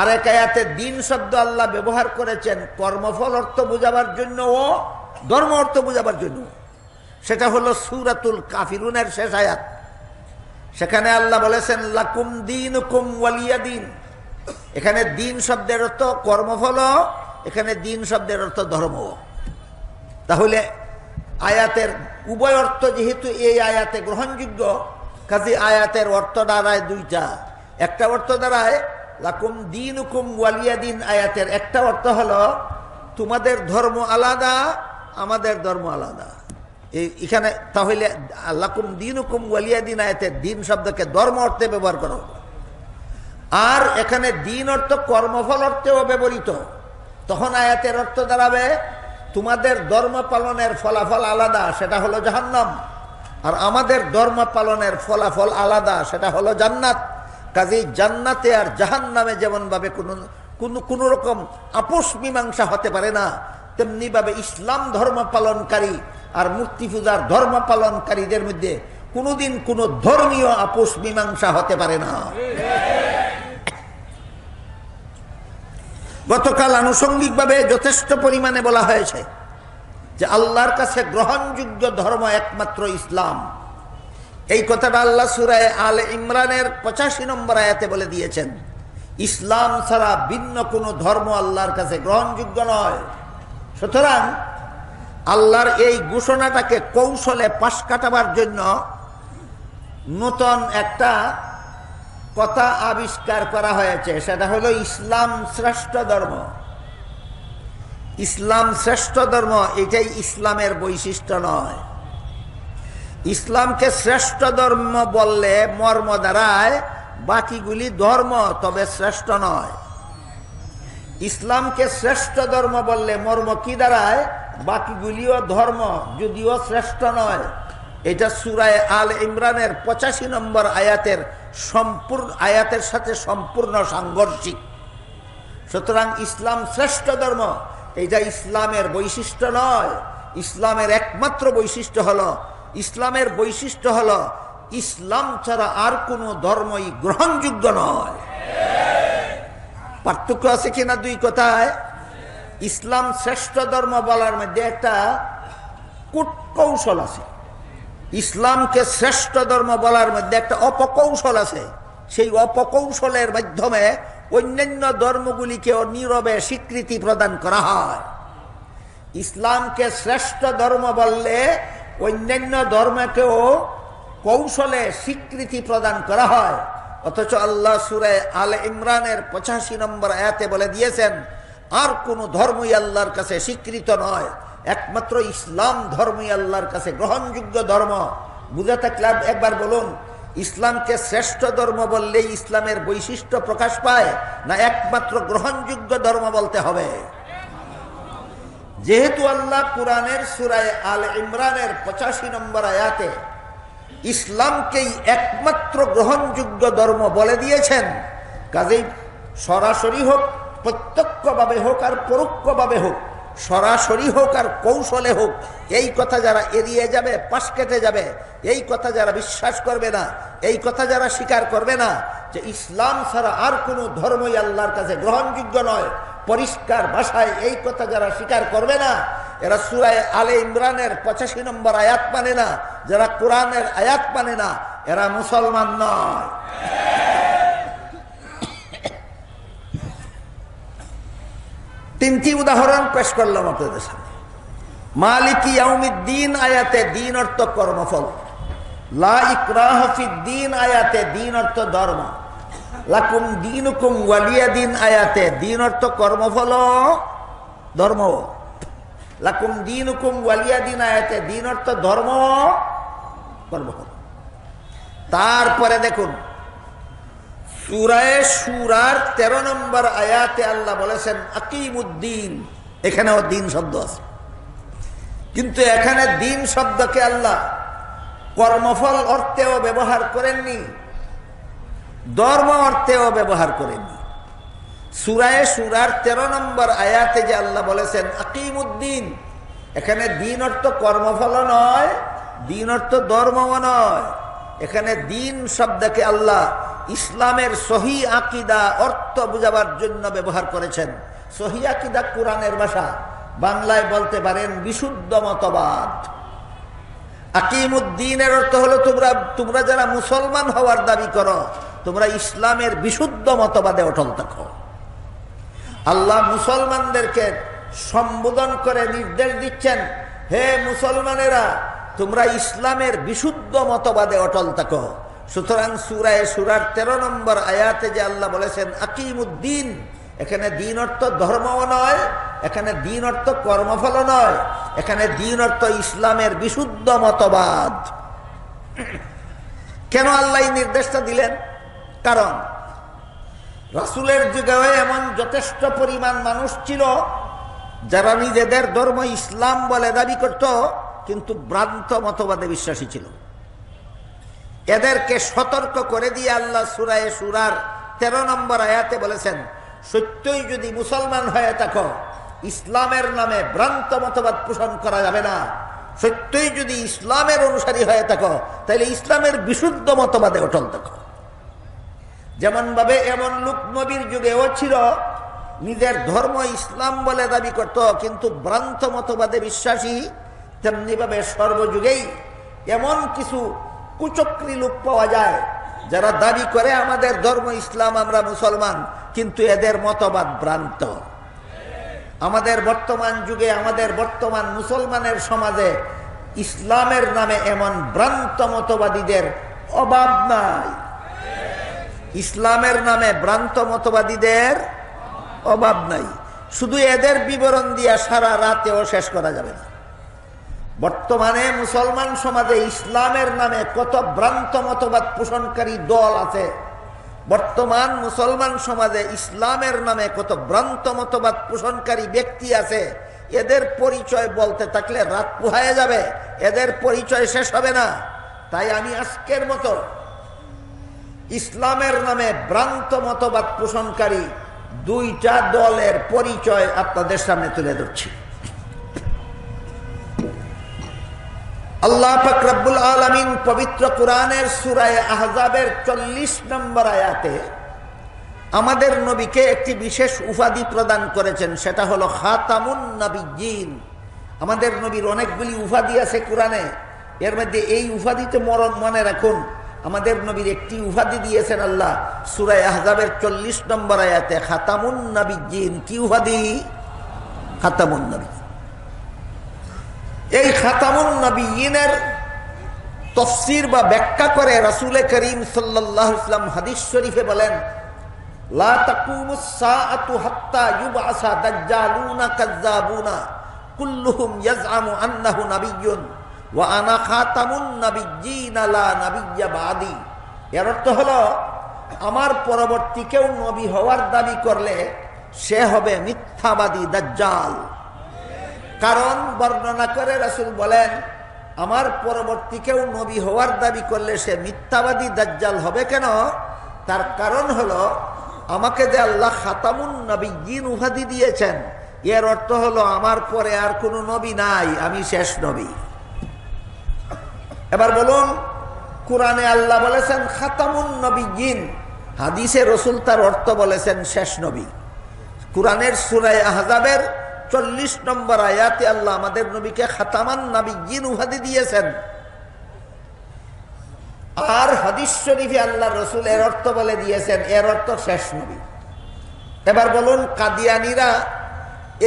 আরেক আয়াতে দিন শব্দ আল্লাহ ব্যবহার করেছেন কর্মফল অর্থ বোঝাবার জন্য ও ধর্ম অর্থ বোঝাবার জন্য। সেটা হলো সূরাতুল কাফিরুনের শেষ আয়াত। সেখানে আল্লাহ বলেছেন লাকুম দীনুকুম ওয়ালিয়া দিন। এখানে দিন শব্দের অর্থ কর্মফল, এখানে দিন শব্দের অর্থ ধর্ম। তাহলে আয়াতের উভয় অর্থ যেহেতু এই আয়াতে গ্রহণযোগ্য, কাজে আয়াতের অর্থ দাঁড়ায় দুইটা। একটা অর্থ দাঁড়ায় লাকুম দীনুকুম ওয়ালিয়া দিন। আয়াতের একটা অর্থ হলো তোমাদের ধর্ম আলাদা, আমাদের ধর্ম আলাদা। এখানে তাহলে লাকুম দীনুকুম ওয়ালিয়া দিন আয়াতে দিন শব্দকে ধর্ম অর্থে ব্যবহার করা হবে। আর এখানে দিন অর্থ কর্মফল অর্থেও ব্যবহৃত। তখন আয়াতের অর্থ দাঁড়াবে তোমাদের ধর্ম পালনের ফলাফল আলাদা, সেটা হলো জাহান্নাম, আর আমাদের ধর্ম পালনের ফলাফল আলাদা, সেটা হলো জান্নাত। কাজেই জান্নাতে আর জাহান্নামে যেমন ভাবে কোন রকম আপোষ মীমাংসা হতে পারে না, তেমনি ভাবে ইসলাম ধর্ম পালনকারী আর মূর্তি পূজার ধর্ম পালনকারীদের মধ্যে কোনোদিন কোন ধর্মীয় আপোষ মীমাংসা হতে পারে না। গতকাল আনুষঙ্গিকভাবে যথেষ্ট পরিমাণে বলা হয়েছে যে আল্লাহর কাছে গ্রহণযোগ্য ধর্ম একমাত্র ইসলাম। এই কথাটা আল্লাহ সূরা আলে ইমরানের 85 নম্বর আয়াতে বলে দিয়েছেন। ইসলাম ছাড়া ভিন্ন কোনো ধর্ম আল্লাহর কাছে গ্রহণযোগ্য নয়। সুতরাং আল্লাহর এই ঘোষণাটাকে কৌশলে পাশ কাটাবার জন্য নতুন একটা কথা আবিষ্কার করা হয়েছে, সেটা হলো ইসলাম শ্রেষ্ঠ ধর্ম। ইসলাম শ্রেষ্ঠ ধর্ম, এটাই ইসলামের বৈশিষ্ট্য নয়। ইসলামকে শ্রেষ্ঠ ধর্ম বললে মর্ম দাঁড়ায় বাকিগুলি ধর্ম, তবে শ্রেষ্ঠ নয়। ইসলামকে শ্রেষ্ঠ ধর্ম বললে মর্ম কি দাঁড়ায়? বাকিগুলিও ধর্ম, যদিও শ্রেষ্ঠ নয়। এটা সূরা আল ইমরানের 85 নম্বর আয়াতের সাথে সম্পূর্ণ সাংঘর্ষিক। সুতরাং ইসলাম শ্রেষ্ঠ ধর্ম, এটা ইসলামের বৈশিষ্ট্য নয়। ইসলামের একমাত্র বৈশিষ্ট্য হলো, ইসলামের বৈশিষ্ট্য হলো ইসলাম ছাড়া আর কোনো ধর্মই গ্রহণযোগ্য নয়। পার্থক্য আছে কিনা দুই কথায়? ইসলাম শ্রেষ্ঠ ধর্ম বলার মধ্যে একটা কূটকৌশল আছে। ইসলামকে শ্রেষ্ঠ ধর্ম বলার মধ্যে একটা অপকৌশল আছে। সেই অপকৌশলের মাধ্যমে অন্যান্য ধর্মগুলিকেও নীরবে স্বীকৃতি প্রদান করা হয়। ইসলামকে শ্রেষ্ঠ ধর্ম বললে অন্যান্য ধর্মকেও কৌশলে স্বীকৃতি প্রদান করা হয়। অথচ আল্লাহ সূরা আল ইমরানের 85 নম্বর আয়াতে বলে দিয়েছেন, আর কোন ধর্মই আল্লাহর কাছে স্বীকৃত নয়, একমাত্র ইসলাম ধর্মই আল্লাহর কাছে গ্রহণযোগ্য ধর্ম। বুঝে থাকলে একবার বলুন, ইসলামকে শ্রেষ্ঠ ধর্ম বললে ইসলামের বৈশিষ্ট্য প্রকাশ পায়, না একমাত্র গ্রহণযোগ্য ধর্ম বলতে হবে? যেহেতু আল্লাহ কুরআনের সূরা আল ইমরানের 85 নম্বর আয়াতে ইসলামকেই একমাত্র গ্রহণযোগ্য ধর্ম বলে দিয়েছেন, কাজেই সরাসরি হোক, প্রত্যক্ষভাবে হোক আর পরোক্ষভাবে হোক, সরাসরি হোক আর কৌশলে হোক, এই কথা যারা এড়িয়ে যাবে, পাশ কেটে যাবে, এই কথা যারা বিশ্বাস করবে না, এই কথা যারা স্বীকার করবে না যে ইসলাম ছাড়া আর কোনো ধর্মই আল্লাহর কাছে গ্রহণযোগ্য নয়, পরিষ্কার ভাষায় এই কথা যারা স্বীকার করবে না, এরা সূরা আলে ইমরানের 85 নম্বর আয়াত মানে না, যারা কোরআনের আয়াত মানে না, এরা মুসলমান নয়। তিনটি উদাহরণ পেশ করলাম আপনাদের সামনে। মালিকি ইয়াউমিদ্দিন আয়াতে দিন অর্থ কর্মফল, লা ইকরাহা ফিদ্দিন আয়াতে দিন অর্থ ধর্ম, লাকুম দীনুকুম ওয়ালিয়া দিন আয়াতে দিন অর্থ কর্মফল ধর্ম, লাকুম দীনুকুম ওয়ালিয়া দিন আয়াতে দিন অর্থ ধর্ম কর্মফল। তারপরে দেখুন সূরা শুরার 13 নম্বর আয়াতে আল্লাহ বলেছেন আকিমুদ্দিন, এখানেও দিন শব্দ আছে, কিন্তু এখানে দিন শব্দকে আল্লাহ কর্মফল অর্থেও ব্যবহার করেননি, ধর্ম অর্থেও ব্যবহার করেননি। সূরা শুরার 13 নম্বর আয়াতে যে আল্লাহ বলেছেন আকিমুদ্দিন, এখানে দিন অর্থ কর্মফল নয়, দিন অর্থ ধর্মও নয়। এখানে দিন শব্দকে আল্লাহ ইসলামের সহি আকীদা অর্থ বুঝাবার জন্য ব্যবহার করেছেন। সহি আকীদা কোরআনের ভাষা, বাংলায় বলতে পারেন বিশুদ্ধ মতবাদ। আকিমুদ্দিনের অর্থ হলো তোমরা যারা মুসলমান হওয়ার দাবি করো, তোমরা ইসলামের বিশুদ্ধ মতবাদে অটল থাকো। আল্লাহ মুসলমানদেরকে সম্বোধন করে নির্দেশ দিচ্ছেন, হে মুসলমানেরা, তোমরা ইসলামের বিশুদ্ধ মতবাদে অটল থাকো। সুতরাং সূরা শুরার 13 নম্বর আয়াতে যে আল্লাহ বলেছেন আকিমুদ্দিন, এখানে দিন অর্থ ধর্মও নয়, এখানে দিন অর্থ কর্মফল নয়, এখানে দিন অর্থ ইসলামের বিশুদ্ধ মতবাদ। কেন আল্লাহ এই নির্দেশটা দিলেন? কারণ রাসূলের যুগে এমন যথেষ্ট পরিমাণ মানুষ ছিল যারা নিজেদের ধর্ম ইসলাম বলে দাবি করত, কিন্তু ভ্রান্ত মতবাদে বিশ্বাসী ছিল। এদেরকে সতর্ক করে দিয়ে আল্লাহ সূরা শুরার 13 নম্বর আয়াতে বলেছেন, সত্যই যদি মুসলমান হয়ে থাকো, ইসলামের নামে ভ্রান্ত মতবাদ পোষণ করা যাবে না। সত্যই যদি ইসলামের অনুসারী হয়ে থাকো, তাহলে ইসলামের বিশুদ্ধ মতবাদে অটল থাকো। যেমন ভাবে এমন লোক নবীর যুগেও ছিল, নিজের ধর্ম ইসলাম বলে দাবি করত, কিন্তু ভ্রান্ত মতবাদে বিশ্বাসী। তেমনি ভাবে সর্বযুগেই এমন কিছু কুচক্রী লোক পাওয়া যায় যারা দাবি করে আমাদের ধর্ম ইসলাম, আমরা মুসলমান, কিন্তু এদের মতবাদ ভ্রান্ত। আমাদের বর্তমান যুগে, আমাদের বর্তমান মুসলমানের সমাজে ইসলামের নামে এমন ভ্রান্ত মতবাদীদের অভাব নাই। ইসলামের নামে ভ্রান্ত মতবাদীদের অভাব নাই। শুধু এদের বিবরণ দিয়া সারা রাতেও শেষ করা যাবে না। বর্তমানে মুসলমান সমাজে ইসলামের নামে কত ভ্রান্ত মতবাদ পোষণকারী দল আছে। বর্তমান মুসলমান সমাজে ইসলামের নামে কত ভ্রান্ত মতবাদ পোষণকারী ব্যক্তি আছে। এদের পরিচয় বলতে থাকলে রাত পোহায় যাবে, এদের পরিচয় শেষ হবে না। তাই আমি আজকের মতো ইসলামের নামে ভ্রান্ত মতবাদ পোষণকারী দুইটা দলের পরিচয় আপনাদের সামনে তুলে ধরছি। আল্লাহ পাক রব্বুল আলামিন পবিত্র কোরআনের সূরা আহজাবের 40 নম্বর আয়াতে আমাদের নবীকে একটি বিশেষ উপাধি প্রদান করেছেন, সেটা হলো খাতামুন নবিয়্যিন। আমাদের নবীর অনেকগুলি উপাধি আছে কোরআনে, এর মধ্যে এই উপাধিতে মনে রাখুন, আমাদের নবীর একটি উপাধি দিয়েছেন আল্লাহ সূরা আহজাবের 40 নম্বর আয়াতে, খাতামুন নবিয়্যিন। কি উপাধি? খাতামুন নবী। এই খাতামুন নবিয়্যিনের তাফসীর বা ব্যাখ্যা করে রাসূল করিম সাল্লাল্লাহু আলাইহি ওয়াসাল্লাম হাদিস শরীফে বলেন, লা তাকুমুস সাআতু হাত্তা ইউবআসা দাজ্জালুনা কাযযাবুনা কুল্লুহুম ইয়াজআমু আন্নাহু নাবিয়্যুন ওয়া আনা খাতামুন নাবিয়্যিন লা নাবিয়্যা বাদি। এর অর্থ হলো, আমার পরবর্তী কেউ নবী হওয়ার দাবি করলে সে হবে মিথ্যাবাদী দাজ্জাল। কারণ বর্ণনা করে রাসূল বলেন, আমার পরবর্তী কেউ নবী হওয়ার দাবি করলে সে মিথ্যাবাদী দাজ্জাল হবে। কেন? তার কারণ হলো, আমাকে যে আল্লাহ খাতামুন নবিয়্যিন উপাধি দিয়েছেন, এর অর্থ হলো আমার পরে আর কোনো নবী নাই, আমি শেষ নবী। এবার বলুন, কোরআনে আল্লাহ বলেছেন খাতামুন নবিয়্যিন, হাদিসে রাসূল তার অর্থ বলেছেন শেষ নবী। কোরআনের সূরা আহজাবের 40 নম্বর আয়াতে আল্লাহ আমাদের নবীকে খাতামান নবিয়্যিন উপাধি দিয়েছেন, আর হাদিস শরীফে আল্লাহ রাসূল এর অর্থ বলে দিয়েছেন, এর অর্থ শেষ নবী। এবার বলুন, কাদিয়ানীরা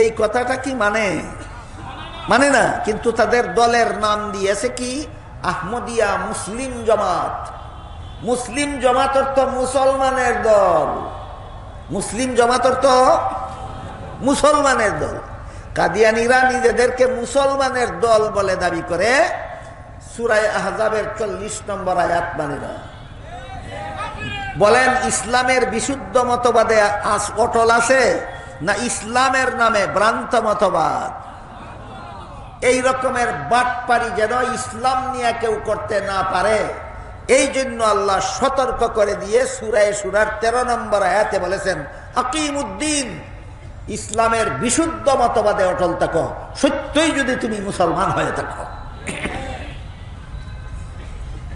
এই কথাটা কি মানে না, কিন্তু তাদের দলের নাম দিয়েছে কি? আহমদিয়া মুসলিম জামাত। মুসলিম জামাত অর্থ মুসলমানের দল, মুসলিম জামাত অর্থ মুসলমানের দল। কাদিয়ানীরা নিজেদেরকে মুসলমানের দল বলে দাবি করে, সূরা আহজাবের 40 নম্বর আয়াত মানে না। বলেন, ইসলামের বিশুদ্ধ মতবাদে অটল আছে না ইসলামের নামে ভ্রান্ত মতবাদ? এই রকমের বাটপারি যেন ইসলাম নিয়ে কেউ করতে না পারে, এই জন্য আল্লাহ সতর্ক করে দিয়ে সূরার 13 নম্বর আয়াতে বলেছেন, আকিমুদ্দিন, ইসলামের বিশুদ্ধ মতবাদে অটল থাকো, সত্যই যদি তুমি মুসলমান হয়ে থাকো।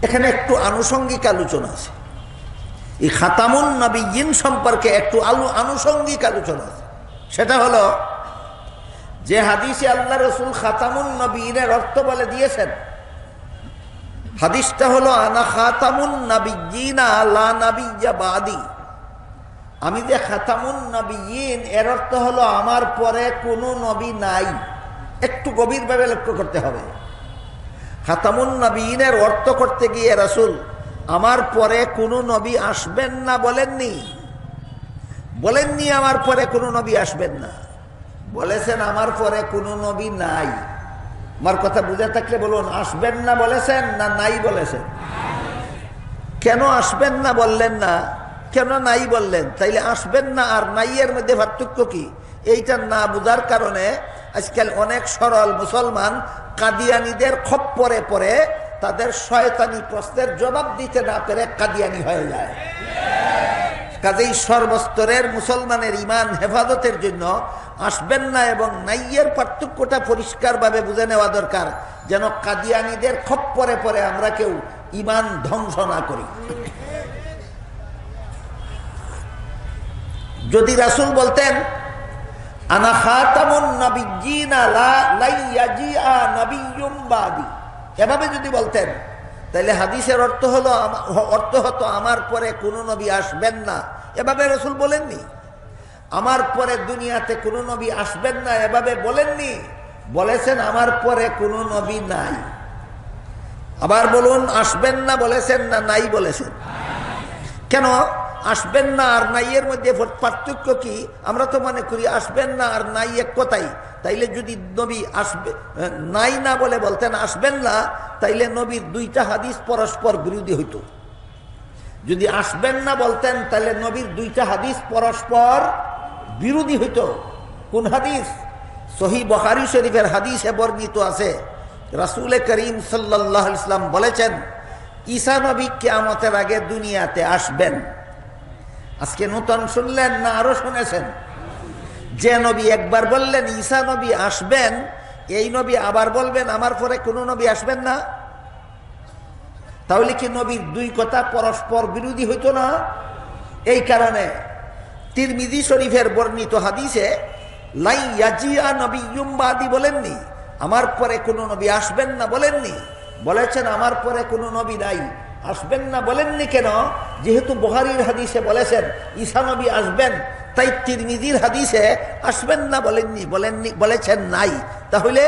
এখানে একটু আনুষঙ্গিক আলোচনা আছে, এই খাতামুন নবিয়্যিন সম্পর্কে একটু আনুষঙ্গিক আলোচনা আছে। সেটা হলো, যে হাদিসে আল্লাহ রাসূল খাতামুন নবিয়্যিনের অর্থ বলে দিয়েছেন, হাদিসটা হলো আনা খাতামুন নবিয়্যিনা লা নাবিয়্যা বাদি। আমি যে খাতামুন নবিয়্যিন, এর অর্থ হলো আমার পরে কোনো নবী নাই। একটু গভীরভাবে লক্ষ্য করতে হবে। খাতামুন নবিয়্যিনের অর্থ করতে গিয়ে রাসূল আমার পরে কোনো নবী আসবেন না বলেননি আমার পরে কোনো নবী আসবেন না, বলেছেন আমার পরে কোনো নবী নাই। আমার কথা বুঝে থাকলে বলুন, আসবেন না বলেছেন না নাই বলেছেন? কেন আসবেন না বললেন না, কেন নাই বললেন? তাইলে আসবেন না আর নাই এর মধ্যে পার্থক্য কি? এইটা না বুঝার কারণে আজকাল অনেক সরল মুসলমান কাদিয়ানীদের খপ্পরে পড়ে তাদের শয়তানি প্রশ্নের জবাব দিতে না পেরে কাদিয়ানী হয়ে যায়। কাজেই সর্বস্তরের মুসলমানের ঈমান হেফাজতের জন্য আসবেন না এবং নাইয়ের পার্থক্যটা পরিষ্কারভাবে বুঝে নেওয়া দরকার, যেন কাদিয়ানীদের খপ্পরে পড়ে আমরা কেউ ঈমান ধ্বংস না করি। যদি রাসূল বলতেন আনা খাতামুন নাবিয়্যিনা লা ইয়াজিআ নাবিয়্যুম বাদি, এভাবে যদি বলতেন, তাহলে হাদিসের অর্থ হতো আমার পরে কোনো নবী আসবেন না। এভাবে রাসূল বলেননি। আমার পরে দুনিয়াতে কোনো নবী আসবেন না এভাবে বলেননি, বলেছেন আমার পরে কোনো নবী নাই। আবার বলুন, আসবেন না বলেছেন না নাই বলেছেন? কেন? আসবেন না আর নাই এর মধ্যে পার্থক্য কি? আমরা তো মনে করি আসবেন না আর নাই এক কথাই। তাইলে যদি নবী আসবে নাই না বলে বলতেন আসবেন না, তাইলে নবীর দুইটা হাদিস পরস্পর বিরোধী হইত। যদি আসবেন না বলতেন তাহলে নবীর দুইটা হাদিস পরস্পর বিরোধী হইত। কোন হাদিস? সহিহ বুখারী শরীফের হাদিসে বর্ণিত আছে, রাসূল করিম সাল্লাল্লাহু আলাইহি ওয়াসাল্লাম বলেছেন, ঈসা নবী কিয়ামতের আগে দুনিয়াতে আসবেন। আজকে নতুন শুনলেন না আরো শুনেছেন? যে নবী একবার বললেন ঈসা নবী আসবেন, এই নবী আবার বলবেন আমার পরে কোনো নবী আসবেন না। তাহলে কি নবীর দুই কথা পরস্পর বিরোধী হইতো না? এই কারণে তিরমিজি শরীফের বর্ণিত হাদিসে লাই ইয়াজিয়া নবিয়্যুম বাদি বলেননি, আমার পরে কোনো নবী আসবেন না বলেননি, বলেছেন আমার পরে কোনো নবী নাই। আসবেন না বলেননি কেন? যেহেতু বুখারীর হাদিসে বলেছেন ঈসা নবী আসবেন, তাই তিরমিজির হাদিসে আসবেন না বলেননি বলেছেন নাই। তাহলে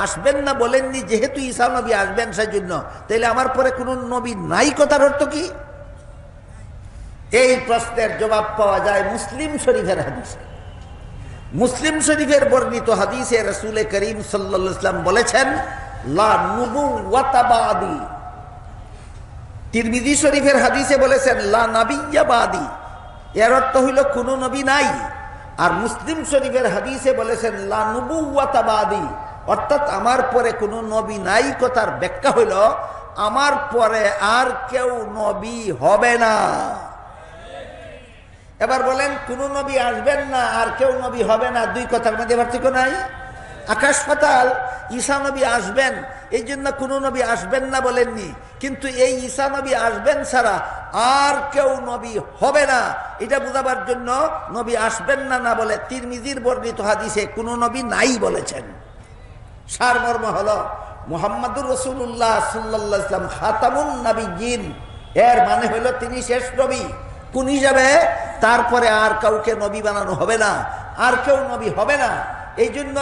আসবেন না বলেননি যেহেতু ঈসা নবী আসবেন সেজন্য, তাহলে আমার পরে কোনো নবী নাই কথার অর্থ কি? এই প্রশ্নের জবাব পাওয়া যায় মুসলিম শরীফের হাদিসে। মুসলিম শরীফের বর্ণিত হাদিসে রাসূল করিম সাল্লাল্লাহু আলাইহি ওয়াসাল্লাম বলেছেন লা নুবুওয়াতা বাদি। তিরমিজি শরীফের হাদিসে বলেছেন লা নাবিয়্যা বাদি, এর অর্থ হইল কোন নবী নাই। আর মুসলিম শরীফের হাদিসে বলেছেন লা নুবুওয়াতা বাদি, অর্থাৎ আমার পরে কোনো নবী নাই কথার ব্যাখ্যা হইল আমার পরে আর কেউ নবী হবে না। এবার বলেন কোন নবী আসবেন না আর কেউ নবী হবে না, দুই কথার মধ্যে পার্থক্য নাই? আকাশ পাতাল। ঈসা নবী আসবেন এই জন্য কোন নবী আসবেন না বলেননি, কিন্তু এই ঈসা নবী আসবেন ছাড়া আর কেউ নবী হবে না, এটা বোঝাবার জন্য নবী আসবেন না না বলে তিরমিজির বর্ণিত হাদিসে কোন নবী নাই বলেছেন। সারমর্ম হলো মুহাম্মদুর রাসূলুল্লাহ সাল্লাল্লাহু আলাইহি ওয়াসাল্লাম খাতামুন নবিয়্যিন, এর মানে হলো তিনি শেষ নবী। কোন হিসাবে? তারপরে আর কাউকে নবী বানানো হবে না, আর কেউ নবী হবে না। এই জন্য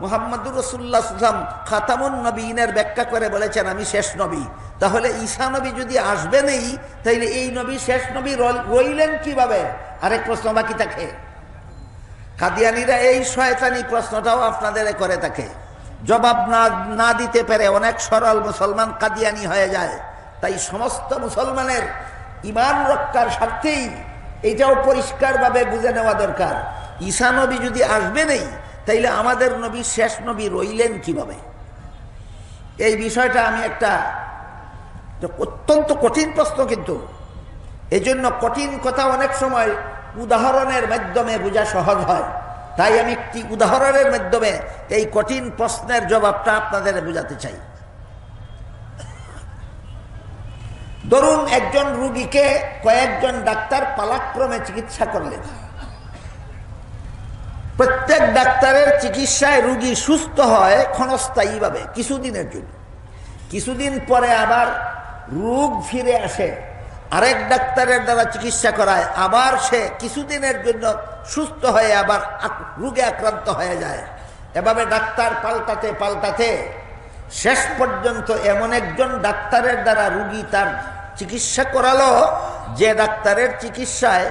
মুহাম্মদুর রাসূলুল্লাহ সাল্লাল্লাহু আলাইহি ওয়াসাল্লাম খাতামুন নবিয়্যিনের ব্যাখ্যা করে বলেছেন আমি শেষ নবী। তাহলে ঈসা নবী যদি আসবেনই, তাইলে এই নবী শেষ নবী রইলেন কিভাবে? আরেক প্রশ্ন বাকি থাকে। কাদিয়ানীরা এই শয়তানি প্রশ্নটাও আপনাদের করে থাকে, জবাব না দিতে পেরে অনেক সরল মুসলমান কাদিয়ানী হয়ে যায়। তাই সমস্ত মুসলমানের ঈমান রক্ষার স্বার্থেই এটাও পরিষ্কারভাবে বুঝে নেওয়া দরকার, ঈসা নবী যদি আসবেনই তাইলে আমাদের নবী শেষ নবী রইলেন কিভাবে? এই বিষয়টা আমি একটা অত্যন্ত কঠিন প্রশ্ন, কিন্তু এই জন্য কঠিন কথা অনেক সময় উদাহরণের মাধ্যমে বোঝা সহজ হয়। তাই আমি একটি উদাহরণের মাধ্যমে এই কঠিন প্রশ্নের জবাবটা আপনাদের বোঝাতে চাই। ধরুন একজন রোগীকে কয়েকজন ডাক্তার পালাক্রমে চিকিৎসা করলেন। প্রত্যেক ডাক্তারের চিকিৎসায় রোগী সুস্থ হয় ক্ষণস্থায়ীভাবে কিছুদিনের জন্য, কিছুদিন পরে আবার রোগ ফিরে আসে, আরেক ডাক্তারের দ্বারা চিকিৎসা করায়, আবার সে কিছুদিনের জন্য সুস্থ হয়ে আবার রোগে আক্রান্ত হয়ে যায়। এভাবে ডাক্তার পাল্টাতে পাল্টাতে শেষ পর্যন্ত এমন একজন ডাক্তারের দ্বারা রোগী তার চিকিৎসা করালো যে ডাক্তারের চিকিৎসায়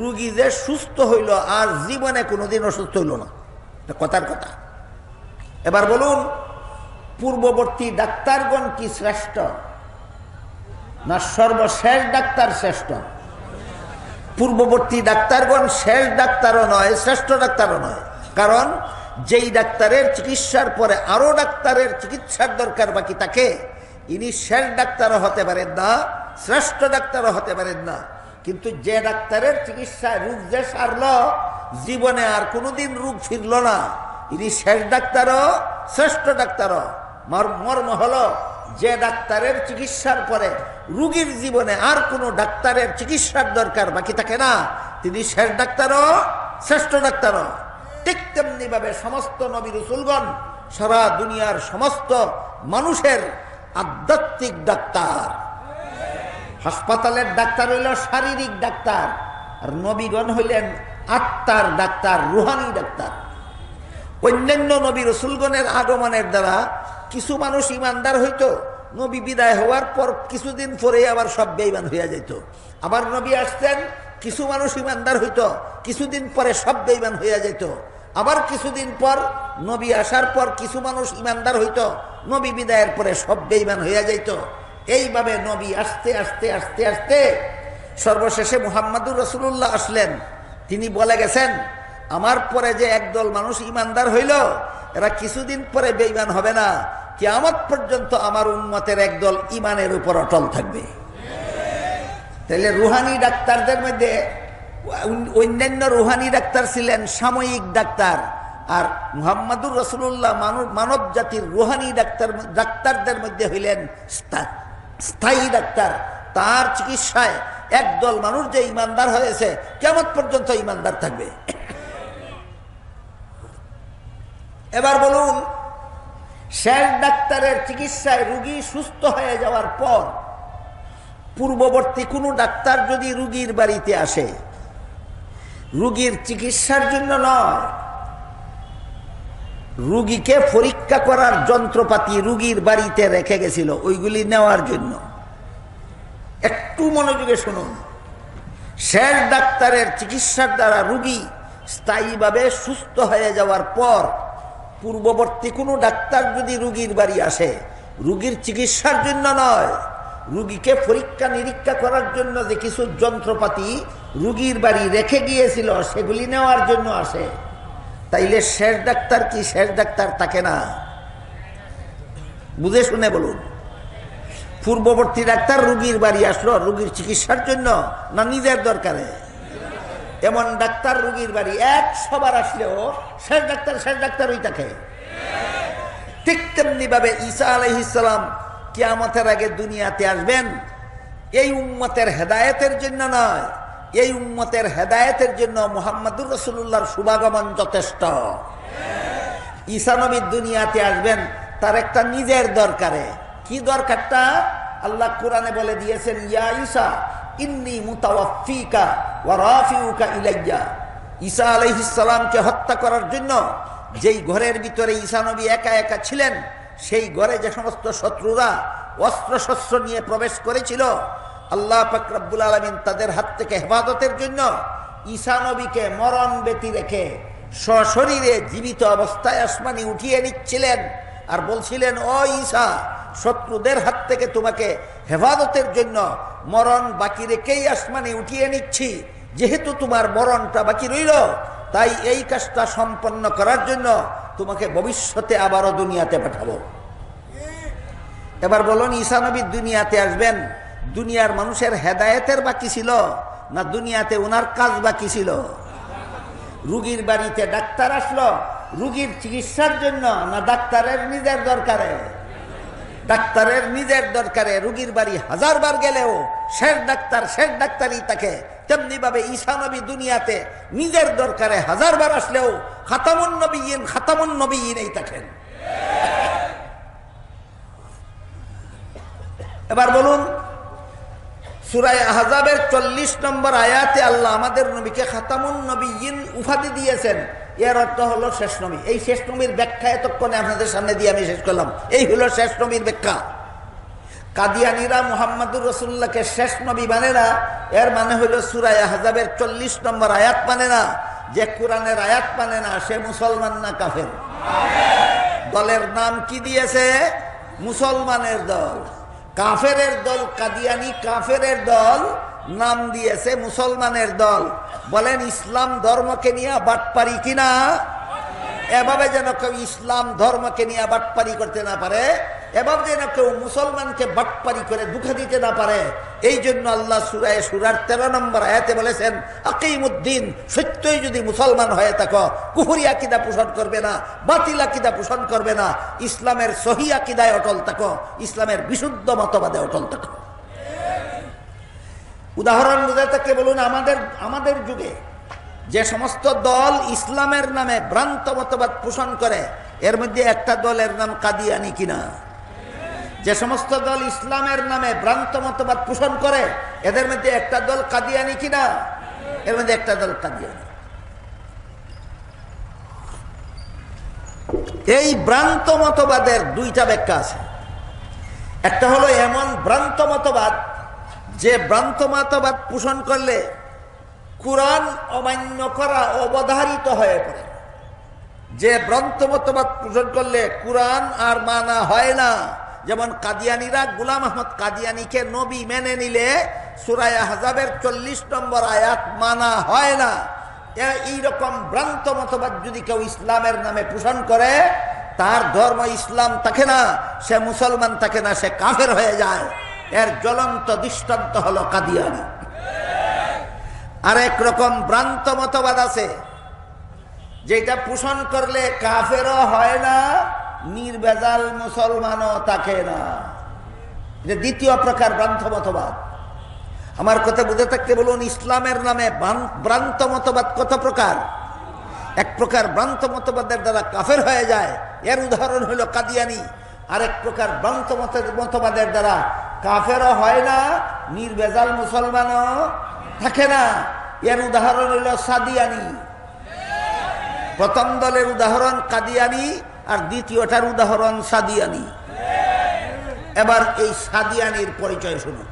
রোগী যে সুস্থ হইল আর জীবনে কোনোদিন অসুস্থ হইল না। কথার কথা। এবার বলুন পূর্ববর্তী ডাক্তারগণ কি শ্রেষ্ঠ না সর্বশেষ ডাক্তার শ্রেষ্ঠ? পূর্ববর্তী ডাক্তারগণ শেষ ডাক্তারও নয়, শ্রেষ্ঠ ডাক্তারও নয়। কারণ যেই ডাক্তারের চিকিৎসার পরে আরো ডাক্তারের চিকিৎসার দরকার বাকি থাকে, ইনি শেষ ডাক্তারও হতে পারেন না, শ্রেষ্ঠ ডাক্তারও হতে পারেন না। কিন্তু যে ডাক্তারের চিকিৎসায় রোগ যে সারল, জীবনে আর কোনোদিন রোগ ফিরল না, ইনি শেষ ডাক্তারও শ্রেষ্ঠ ডাক্তারও। মর্ম হলো যে ডাক্তারের চিকিৎসার পরে রোগীর জীবনে আর কোনো ডাক্তারের চিকিৎসার দরকার বাকি থাকে না, তিনি শেষ ডাক্তারও শ্রেষ্ঠ ডাক্তারও। ঠিক তেমনি ভাবে সমস্ত নবী রাসূলগণ সারা দুনিয়ার সমস্ত মানুষের আধ্যাত্মিক ডাক্তার। হাসপাতালের ডাক্তার হইল শারীরিক ডাক্তার, আর নবীগণ হইলেন আত্মার ডাক্তার, রুহানি ডাক্তার। অন্যান্য নবী রাসূলগণের আগমনের দ্বারা কিছু মানুষ ইমানদার হইতো, নবী বিদায় হওয়ার পর কিছুদিন পরে আবার সব বেঈমান হইয়া যেত। আবার নবী আসতেন, কিছু মানুষ ইমানদার হইতো, কিছুদিন পরে সব বেঈমান হইয়া যেত। আবার কিছুদিন পর নবী আসার পর কিছু মানুষ ইমানদার হইতো, নবী বিদায়ের পরে সব বেঈমান হইয়া যাইত। এইভাবে নবী আস্তে আস্তে আস্তে আস্তে সর্বশেষে মুহাম্মদুর রাসূলুল্লাহ আসলেন। তিনি বলে গেছেন, আমার পরে যে একদল মানুষ ইমানদার হইল, এরা কিছুদিন পরে বেঈমান হবে না, কিয়ামত পর্যন্ত আমার উম্মতের একদল ইমানের উপর অটল থাকবে। তাহলে রুহানি ডাক্তারদের মধ্যে অন্যান্য রুহানি ডাক্তার ছিলেন সাময়িক ডাক্তার, আর মুহাম্মদুর রাসূলুল্লাহ মানব জাতির রুহানি ডাক্তারদের মধ্যে হইলেন স্থায়ী ডাক্তার। তার চিকিৎসায় একদল মানুষ যে ইমানদার হয়েছে, কিয়ামত পর্যন্ত ইমানদার থাকবে। এবার বলুন, শেষ ডাক্তারের চিকিৎসায় রোগী সুস্থ হয়ে যাওয়ার পর পূর্ববর্তী কোনো ডাক্তার যদি রোগীর বাড়িতে আসে, রোগীর চিকিৎসার জন্য নয়, রোগীকে পরীক্ষা করার যন্ত্রপাতি রোগীর বাড়িতে রেখে গেছিল, ওইগুলি নেওয়ার জন্য। একটু মনোযোগে শুনুন, শেষ ডাক্তারের চিকিৎসার দ্বারা রোগী স্থায়ীভাবে সুস্থ হয়ে যাওয়ার পর পূর্ববর্তী কোনো ডাক্তার যদি রোগীর বাড়ি আসে, রোগীর চিকিৎসার জন্য নয়, রোগীকে পরীক্ষা নিরীক্ষা করার জন্য যে কিছু যন্ত্রপাতি রোগীর বাড়ি রেখে গিয়েছিল, সেগুলি নেওয়ার জন্য আসে, তাইলে শেষ ডাক্তার কি শেষ ডাক্তার থাকে না? বুঝে শুনে বলুন। পূর্ববর্তী ডাক্তার রোগীর বাড়ি আসলো রোগীর চিকিৎসার জন্য না নিজের দরকারে? এমন ডাক্তার রোগীর বাড়ি 100 বার আসলেও শেষ ডাক্তারই থাকে। ঠিক তেমনি ভাবে ঈসা আলাইহিস সালাম কিয়ামতের আগে দুনিয়াতে আসবেন, এই উম্মতের হেদায়েতের জন্য নয়, এই উম্মতের হেদায়েতের জন্য মুহাম্মদুর রাসূলুল্লাহর শুভাগমন যথেষ্ট। ঈসা নবী দুনিয়াতে আসবেন তার একটা নিজের দরকারে। কি দরকারটা? আল্লাহ কোরআনে বলে দিয়েছেন, ইয়া ঈসা ইন্নী মুতাওয়াফিকা ওয়া রাফিউকা ইলাইয়া। ঈসা আলাইহিস সালামকে হত্যা করার জন্য যেই ঘরের ভিতরে ঈসা নবী একা একা ছিলেন, সেই ঘরে যে সমস্ত শত্রুরা অস্ত্রশস্ত্র নিয়ে প্রবেশ করেছিল, আল্লাহ পাক রব্বুল আলামিন তাদের হাত থেকে হেফাজতের জন্য ঈসা নবীকে মরণ ব্যতি রেখে সশরীরে জীবিত অবস্থায় আসমানে উঠিয়ে নিচ্ছিলেন, আর বলছিলেন, ও ঈসা, শত্রুদের হাত থেকে তোমাকে হেফাজতের জন্য মরণ বাকি রেখেই আসমানে উঠিয়ে নিচ্ছি। যেহেতু তোমার মরণটা বাকি রইল, তাই এই কাজটা সম্পন্ন করার জন্য তোমাকে ভবিষ্যতে আবারও দুনিয়াতে পাঠাবো। এবার বলুন, ঈসা নবী দুনিয়াতে আসবেন, দুনিয়ার মানুষের হেদায়েতের বাকি ছিল না দুনিয়াতে ওনার কাজ বাকি ছিল? রোগীর বাড়িতে ডাক্তার আসলো রোগীর চিকিৎসার জন্য না ডাক্তারের নিজের দরকারে? ডাক্তারের নিজের দরকারে রোগীর বাড়ি 1000 বার গেলেও শেষ ডাক্তারই থাকে। তেমনি ভাবে ঈসা নবী দুনিয়াতে নিজের দরকারে 1000 বার আসলেও খাতামুন নবিয়্যিন থাকেন। এবার বলুন, সূরা আহজাবের 40 নম্বর আয়াতে আল্লাহ আমাদের নবীকে খাতামুন নবিয়্যিন উপাধি দিয়েছেন। এর অর্থ হলো শেষ নবী। এই শেষ নবীর ব্যাখ্যা এতক্ষণে আপনাদের সামনে দিয়ে আমি শেষ করলাম। এই হলো শেষ নবীর ব্যাখ্যা। কাদিয়ানীরা মুহাম্মদুর রাসূলুল্লাহকে শেষ নবী মানে না, এর মানে হলো সূরা আহজাবের 40 নম্বর আয়াত মানে না। যে কোরআনের আয়াত মানে না, সে মুসলমান না কাফের? দলের নাম কি দিয়েছে? মুসলমানের দল। কাফেরের দল কাদিয়ানী, কাফেরের দল নাম দিয়েছে মুসলমানের দল। বলেন, ইসলাম ধর্মকে নিয়ে বাটপারি কিনা? এভাবে যেন কেউ ইসলাম ধর্মকে নিয়ে বাটপারি করতে না পারে, এভাবে যেন কেউ মুসলমানকে বাটপারি করে ধোঁকা দিতে না পারে, এই জন্য আল্লাহ সূরার 13 নম্বর আয়াতে বলেছেন, আকিমুদ্দিন, সত্যই যদি মুসলমান হয়ে থাকো, কুফরি আকীদা পোষণ করবে না, বাতিল আকীদা পোষণ করবে না, ইসলামের সহি আকীদায় অটল থাকো, ইসলামের বিশুদ্ধ মতবাদে অটল থাকো। উদাহরণ বুঝাতে বলুন, আমাদের যুগে যে সমস্ত দল ইসলামের নামে ভ্রান্ত মতবাদ পোষণ করে, এর মধ্যে একটা দলের নাম কাদিয়ানী কিনা? যে সমস্ত দল ইসলামের নামে ভ্রান্ত মতবাদ পোষণ করে, এদের মধ্যে একটা দল কাদিয়ানী কিনা? এর মধ্যে একটা দল কাদিয়ানী। এই ভ্রান্ত মতবাদের দুইটা ব্যাখ্যা আছে। একটা হলো এমন ভ্রান্ত মতবাদ যে ভ্রান্ত মতবাদ পোষণ করলে কুরআন অমান্য করা অবধারিত হয়ে পড়ে। যে ভ্রান্ত মতবাদ পোষণ করলে কুরআন আর মানা হয় না, যেমন কাদিয়ানীরা গোলাম আহমদ কাদিয়ানীকে নবী মেনে নিলে সূরা আহজাবের 40 নম্বর আয়াত মানা হয় না। এইরকম ভ্রান্ত মতবাদ যদি কেউ ইসলামের নামে পোষণ করে, তার ধর্ম ইসলাম থাকে না, সে মুসলমান থাকে না, সে কাফের হয়ে যায়। এর জ্বলন্ত দৃষ্টান্ত হলো কাদিয়ানী। আর এক রকম ভ্রান্ত মতবাদ আছে, যেটা পোষণ করলে কাফেরও হয় না, নির্ভেজাল মুসলমানও থাকে না। এটা দ্বিতীয় প্রকার ভ্রান্ত মতবাদ। আমার কথা বুঝে থাকতে বলুন, ইসলামের নামে ভ্রান্ত মতবাদ কত প্রকার? এক প্রকার ভ্রান্ত মতবাদের দ্বারা কাফের হয়ে যায়, এর উদাহরণ হলো কাদিয়ানী। আরেক প্রকার ভ্রান্ত মতবাদের দ্বারা কাফেরও হয় না, নির্ভেজাল মুসলমানও থাকে না, এর উদাহরণ হলো সাদিয়ানী। প্রথম দলের উদাহরণ কাদিয়ানী, আর দ্বিতীয়টার উদাহরণ সাদিয়ানী। এবার এই সাদিয়ানীর পরিচয় শুনুন।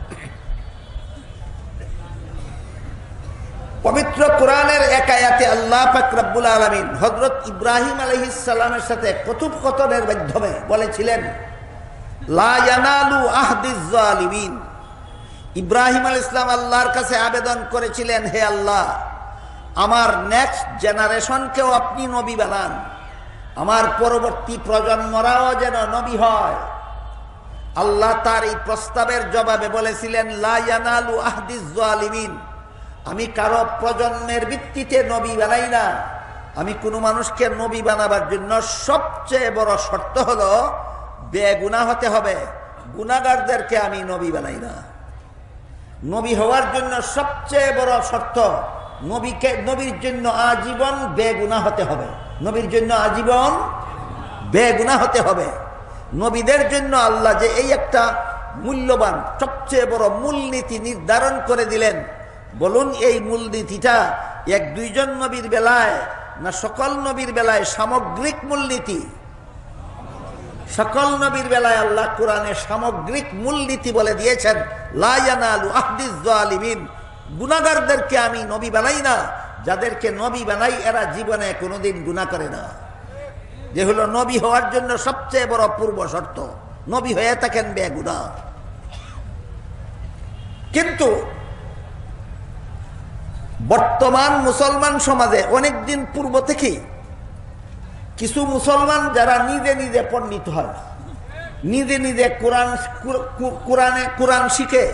পবিত্র কোরআনের এক আয়াতে আল্লাহ পাক রব্বুল আলামিন হযরত ইব্রাহিম আলাইহিস সালামের সাথে কথোপকথনের মাধ্যমে বলেছিলেন, লা ইয়ানালু আহদিজ জালিমিন। ইব্রাহিম আলাইহিস সালাম আল্লাহর কাছে আবেদন করেছিলেন, হে আল্লাহ, আমার নেক্সট জেনারেশনকেও আপনি নবী বানান, আমার পরবর্তী প্রজন্মরাও যেন নবী হয়। আল্লাহ তার এই প্রস্তাবের জবাবে বলেছিলেন, লা ইয়ানালু আহদিজ জালিমিন। আমি কারো প্রজন্মের ভিত্তিতে নবী বানাই না। আমি কোনো মানুষকে নবী বানাবার জন্য সবচেয়ে বড় শর্ত হলো বেগুনাহ হতে হবে। গুনাহগারদেরকে আমি নবী বানাই না। নবী হওয়ার জন্য সবচেয়ে বড় শর্ত, নবীর জন্য আজীবন বেগুনাহ হতে হবে। নবীর জন্য আজীবন বেগুনাহ হতে হবে। নবীদের জন্য আল্লাহ যে এই একটা মূল্যবান সবচেয়ে বড় মূলনীতি নির্ধারণ করে দিলেন, বলুন এই মূলনীতিটা এক দুইজন নবীর বেলায় না সকল নবীর বেলায় সামগ্রিক মূলনীতি? সকল নবীর বেলায় আল্লাহ কোরআনে সামগ্রিক মূলনীতি বলে দিয়েছেন, লা ইয়ানালু আহদিজ জালিমিন। গুনাহগারদেরকে আমি নবী বানাই না, যাদেরকে নবী বানাই এরা জীবনে কোনোদিন গুনাহ করে না। যে হলো নবী হওয়ার জন্য সবচেয়ে বড় পূর্ব শর্ত, নবী হয়ে থাকেন বেগুনাহ। কিন্তু বর্তমান মুসলমান সমাজে অনেকদিন পূর্ব থেকেই কিছু মুসলমান যারা নিজে নিজে পণ্ডিত হয়, নিজে নিজে কোরআন শিখে,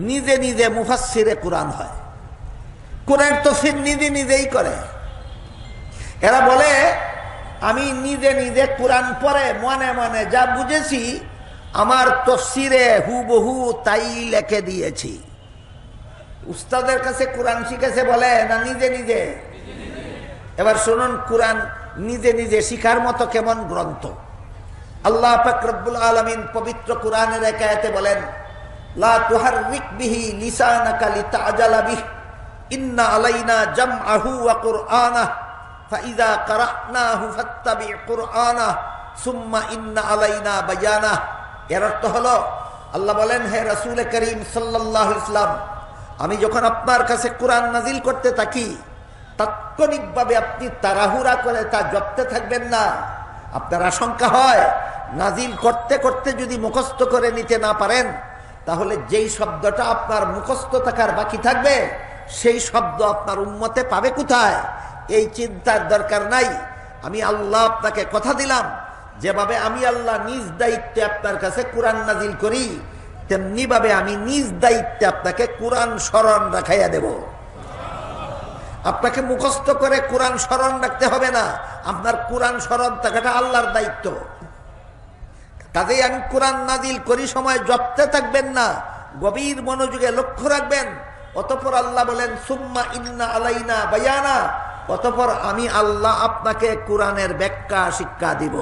নিজে নিজে মুফাসসিরে কোরআন হয়, কোরআন তাফসীর নিজে নিজেই করে। এরা বলে, আমি নিজে নিজে কোরআন পড়ে মনে মনে যা বুঝেছি আমার তাফসীরে হুবহু তাই লিখে দিয়েছি। উস্তাদের কাছে কোরআন শিখেছে বলে না নিজে নিজে? এবার শুনুন, কোরআন নিজে নিজে শিখার মতো কেমন গ্রন্থ। আল্লাহ পাক রব্বুল আলামিন পবিত্র কোরআনের এক আয়াতে বলেন, লা তুহাররিক বিহি লিসানাকা লিতাজালা বিহি ইন্না আলাইনা জামআহু ওয়া কুরআনাহু ফাইযা কারানাহু ফাত্তাবি কুরআনাহু সুম্মা ইন্না আলাইনা বায়ানাহু। এর অর্থ হলো, আল্লাহ বলেন, হে রাসূল করিম সাল্লাল্লাহু আলাইহি ওয়াসাল্লাম, আমি যখন আপনার কাছে কোরআন নাজিল করতে থাকি, তাৎক্ষণিকভাবে আপনি তাড়াহুড়া করে তা জপতে থাকবেন না। আপনার আশঙ্কা হয় নাজিল করতে করতে যদি মুখস্থ করে নিতে না পারেন, তাহলে যেই শব্দটা আপনার মুখস্থ থাকার বাকি থাকবে সেই শব্দ আপনার উম্মতে পাবে কোথায়? এই চিন্তার দরকার নাই। আমি আল্লাহ আপনাকে কথা দিলাম, যেভাবে আমি আল্লাহ নিজ দায়িত্বে আপনার কাছে কোরআন নাজিল করি, তেমনি ভাবে আমি নিজ দায়িত্বে আপনাকে কোরআন স্মরণ রাখাইয়া দেব। আপনাকে মুখস্থ করে কোরআন স্মরণ রাখতে হবে না, আপনার কোরআন স্মরণ থাকাটা আল্লাহর দায়িত্ব। কাজেই আমি কোরআন নাজিল করি সময় জপতে থাকবেন না, গভীর মনোযোগে লক্ষ্য রাখবেন। অতঃপর আল্লাহ বলেন, সুম্মা ইন্না আলাইনা বায়ানা, অতঃপর আমি আল্লাহ আপনাকে কোরআনের ব্যাখ্যা শিক্ষা দিব।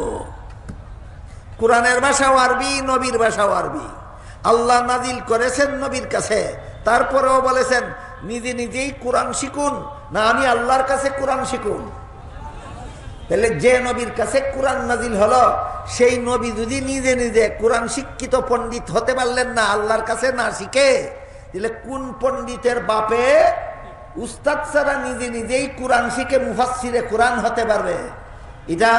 কোরআনের ভাষাও আরবি, নবীর ভাষাও আরবি। আল্লাহ নাজিল করেছেন নবীর কাছে, তারপরেও বলেছেন নিজে নিজেই কোরআন শিখুন, না আমি আল্লাহর কাছে কোরআন শিখুন। তাহলে যে নবীর কাছে কোরআন নাজিল হলো, সেই নবী যদি নিজে নিজে কোরআন শিক্ষিত পণ্ডিত হতে পারলেন না, আল্লাহর কাছে না শিখে, তাহলে কোন পণ্ডিতের বাপে উস্তাদ ছাড়া নিজে নিজেই কোরআন শিখে মুফাসসিরে কোরআন হতে পারবে, এটা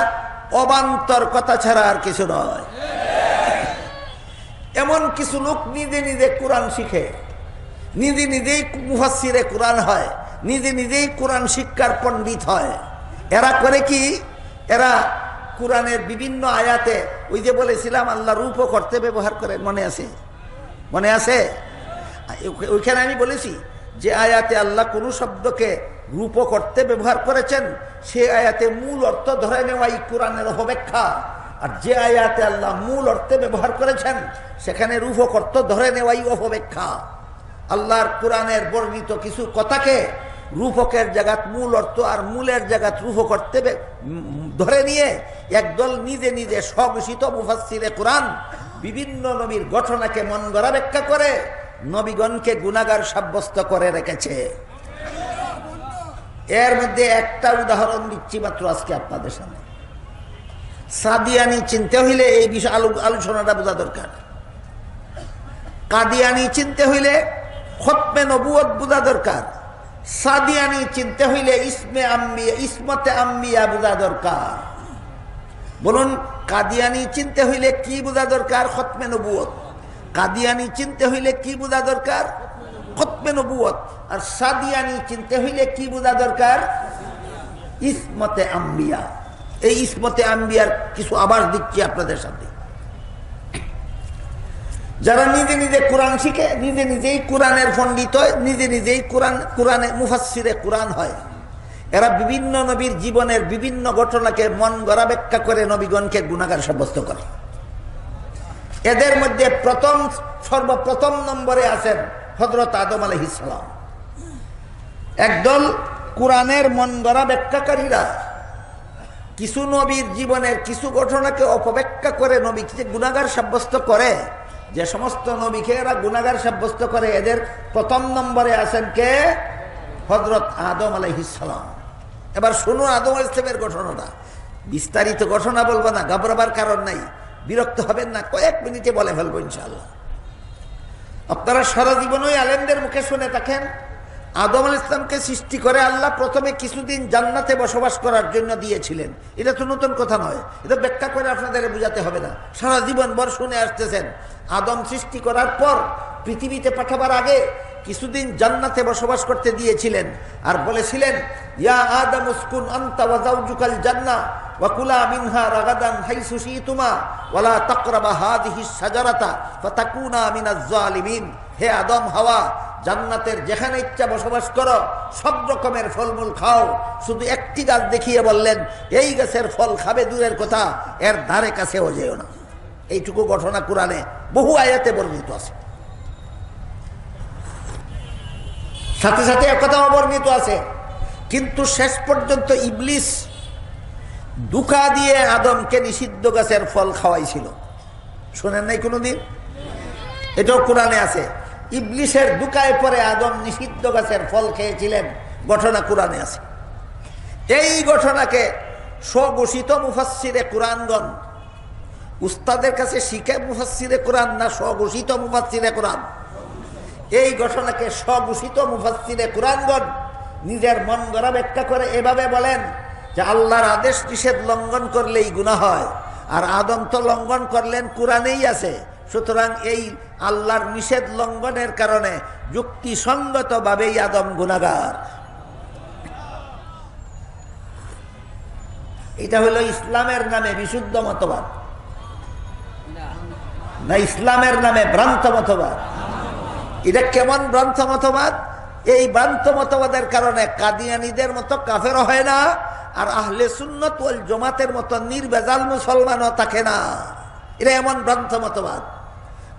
অবান্তর কথা ছাড়া আর কিছু নয়। এমন কিছু লোক নিজে নিজে কোরআন শিখে, নিজে নিজেই মুফাসসিরে কোরআন হয়, নিজে নিজেই কোরআন শিক্ষার পণ্ডিত হয়। এরা করে কি, এরা কোরআনের বিভিন্ন আয়াতে, ওই যে বলেছিলাম আল্লাহ রূপও করতে ব্যবহার করেন, মনে আছে? মনে আছে? ওইখানে আমি বলেছি যে আয়াতে আল্লাহ কোন শব্দকে রূপ করতে ব্যবহার করেছেন, সে আয়াতে মূল অর্থ ধরে নেওয়াই কোরআনের অপব্যাখ্যা। আর যে আয়াতে আল্লাহ মূল অর্থে ব্যবহার করেছেন সেখানে রূপ করতে ধরে নেওয়াই অপব্যাখ্যা। আল্লাহর কোরআনের বর্ণিত কিছু কথাকে রূপকের জায়গাত মূল অর্থ আর মূলের জায়গাত রূপ করতে ধরে নিয়ে একদল নিজে নিজে স্বঘোষিত মুফাসসিরে কোরআন বিভিন্ন নবীর ঘটনাকে মন গড়া ব্যাখ্যা করে নবীগণকে গুনাহগার সাব্যস্ত করে রেখেছে। এর মধ্যে একটা উদাহরণ দিচ্ছি মাত্র আজকে আপনাদের সামনে। সাদিয়ানি চিনতে হইলে এই বিষয় আলোচনাটা বোঝা দরকার। কাদিয়ানি চিনতে হইলে খতমে নবুয়ত বোঝা দরকার। সাদিয়ানি চিনতে হইলে ইসমতে আম্বিয়া বোঝা দরকার। বলুন, কাদিয়ানি চিনতে হইলে কি বোঝা দরকার? খতমে নবুয়ত। কাদিয়ানি চিনতে হইলে কি বোঝা দরকার? খতমে নবুয়ত। আর সাদিয়ানি চিনতে হইলে কি বোঝা দরকার? ইসমতে আম্বিয়া। এই ইসমতে আম্বিয়ার কিছু আভাস দিচ্ছি আপনাদের সাথে। যারা নিজে নিজে কোরআন শিখে, নিজে নিজেই কোরআনের পণ্ডিত হয়, নিজে নিজেই কোরআনে মুফাসসিরে কোরআন হয়, এরা বিভিন্ন নবীর জীবনের বিভিন্ন ঘটনাকে মন গড়া ব্যাখ্যা করে নবীগণকে গুনাহগার সাব্যস্ত করে। এদের মধ্যে সর্বপ্রথম নম্বরে আছেন হযরত আদম আলাইহিস সালাম। একদল কোরআনের মন গড়া ব্যাখ্যাকারীরা কিছু নবীর জীবনের কিছু ঘটনাকে অপব্যাখ্যা করে নবীকে গুনাহগার সাব্যস্ত করে। যে সমস্ত নবীকে এরা গুনাহগার সাব্যস্ত করে, এদের প্রথম নম্বরে আছেন কে? হযরত আদম আলাইহিস সালাম। এবার শুনুন আদম আলাইহিস সালামের ঘটনাটা। বিস্তারিত ঘটনা বলবো না, ঘাবড়াবার কারণ নাই, বিরক্ত হবেন না, কয়েক মিনিটে বলে ফেলবো ইনশাআল্লাহ। আপনারা সারা জীবনই আলেমদের মুখে শুনে থাকেন, আদম আলাইহিস সালামকে সৃষ্টি করে আল্লাহ প্রথমে কিছুদিন জান্নাতে বসবাস করার জন্য দিয়েছিলেন। এটা তো নতুন কথা নয়, এটা ব্যাখ্যা করে আপনাদের বোঝাতে হবে না, সারা জীবন ভর শুনে আসতেছেন। আদম সৃষ্টি করার পর পৃথিবীতে পাঠাবার আগে কিছুদিন জান্নাতে বসবাস করতে দিয়েছিলেন আর বলেছিলেন, ইয়া আদম উসকুন আনতা ওয়া যাওজুকাল জান্নাহ ওয়া কুলা মিনহা রাগাদান হাইসু শিতুমা ওয়া লা তাকরাবা হাযিহিস শাজারাতা ফাতাকুনা মিনাজ জালিমিন। হে আদম হাওয়া, জান্নাতের যেখানে ইচ্ছা বসবাস করো, সব রকমের ফলমূল খাও, শুধু একটি গাছ দেখিয়ে বললেন এই গাছের ফল খাবে দূরের কথা, এর ধারে কাছেও যেও না। এইটুকু ঘটনা কোরআনে বহু আয়াতে বর্ণিত আছে। সাথে সাথে একথাও বর্ণিত আছে, কিন্তু শেষ পর্যন্ত ইবলিস ধোঁকা দিয়ে আদমকে নিষিদ্ধ গাছের ফল খাওয়াইছিল। শোনেন নাই কোনোদিন? এটাও কোরআনে আছে। ইবলিসের ধোঁকায় পরে আদম নিষিদ্ধ গাছের ফল খেয়েছিলেন, ঘটনা কোরআনে আছে। এই ঘটনাকে স্বঘোষিত মুফাসসিরে কোরআনগণ, উস্তাদের কাছে শিখে মুফাসসিরে কোরআন না স্বঘোষিত মুফাসসিরে কোরআন, এই ঘটনাকে স্বঘোষিত মুফাসসিরে কোরআনগণ নিজের মন গড়া ব্যাখ্যা করে এভাবে বলেন যে আল্লাহর আদেশ নিষেধ লঙ্ঘন করলেই গুনাহ হয়, আর আদম তো লঙ্ঘন করলেন, কোরআনেই আছে, সুতরাং এই আল্লাহর নিষেধ লঙ্ঘনের কারণে যুক্তিসঙ্গতভাবেই আদম গুনাহগার। এটা হলো ইসলামের নামে বিশুদ্ধ মতবাদ না ইসলামের নামে ভ্রান্ত মতবাদ? এটা কেমন ভ্রান্ত মতবাদ? এই ভ্রান্ত মতবাদের কারণে কাদিয়ানীদের মতো কাফের হয় না, আর আহলে সুন্নাত ওয়াল জামাতের মতো নির্ভেজাল মুসলমানও থাকে না। এটা এমন ভ্রান্ত মতবাদ।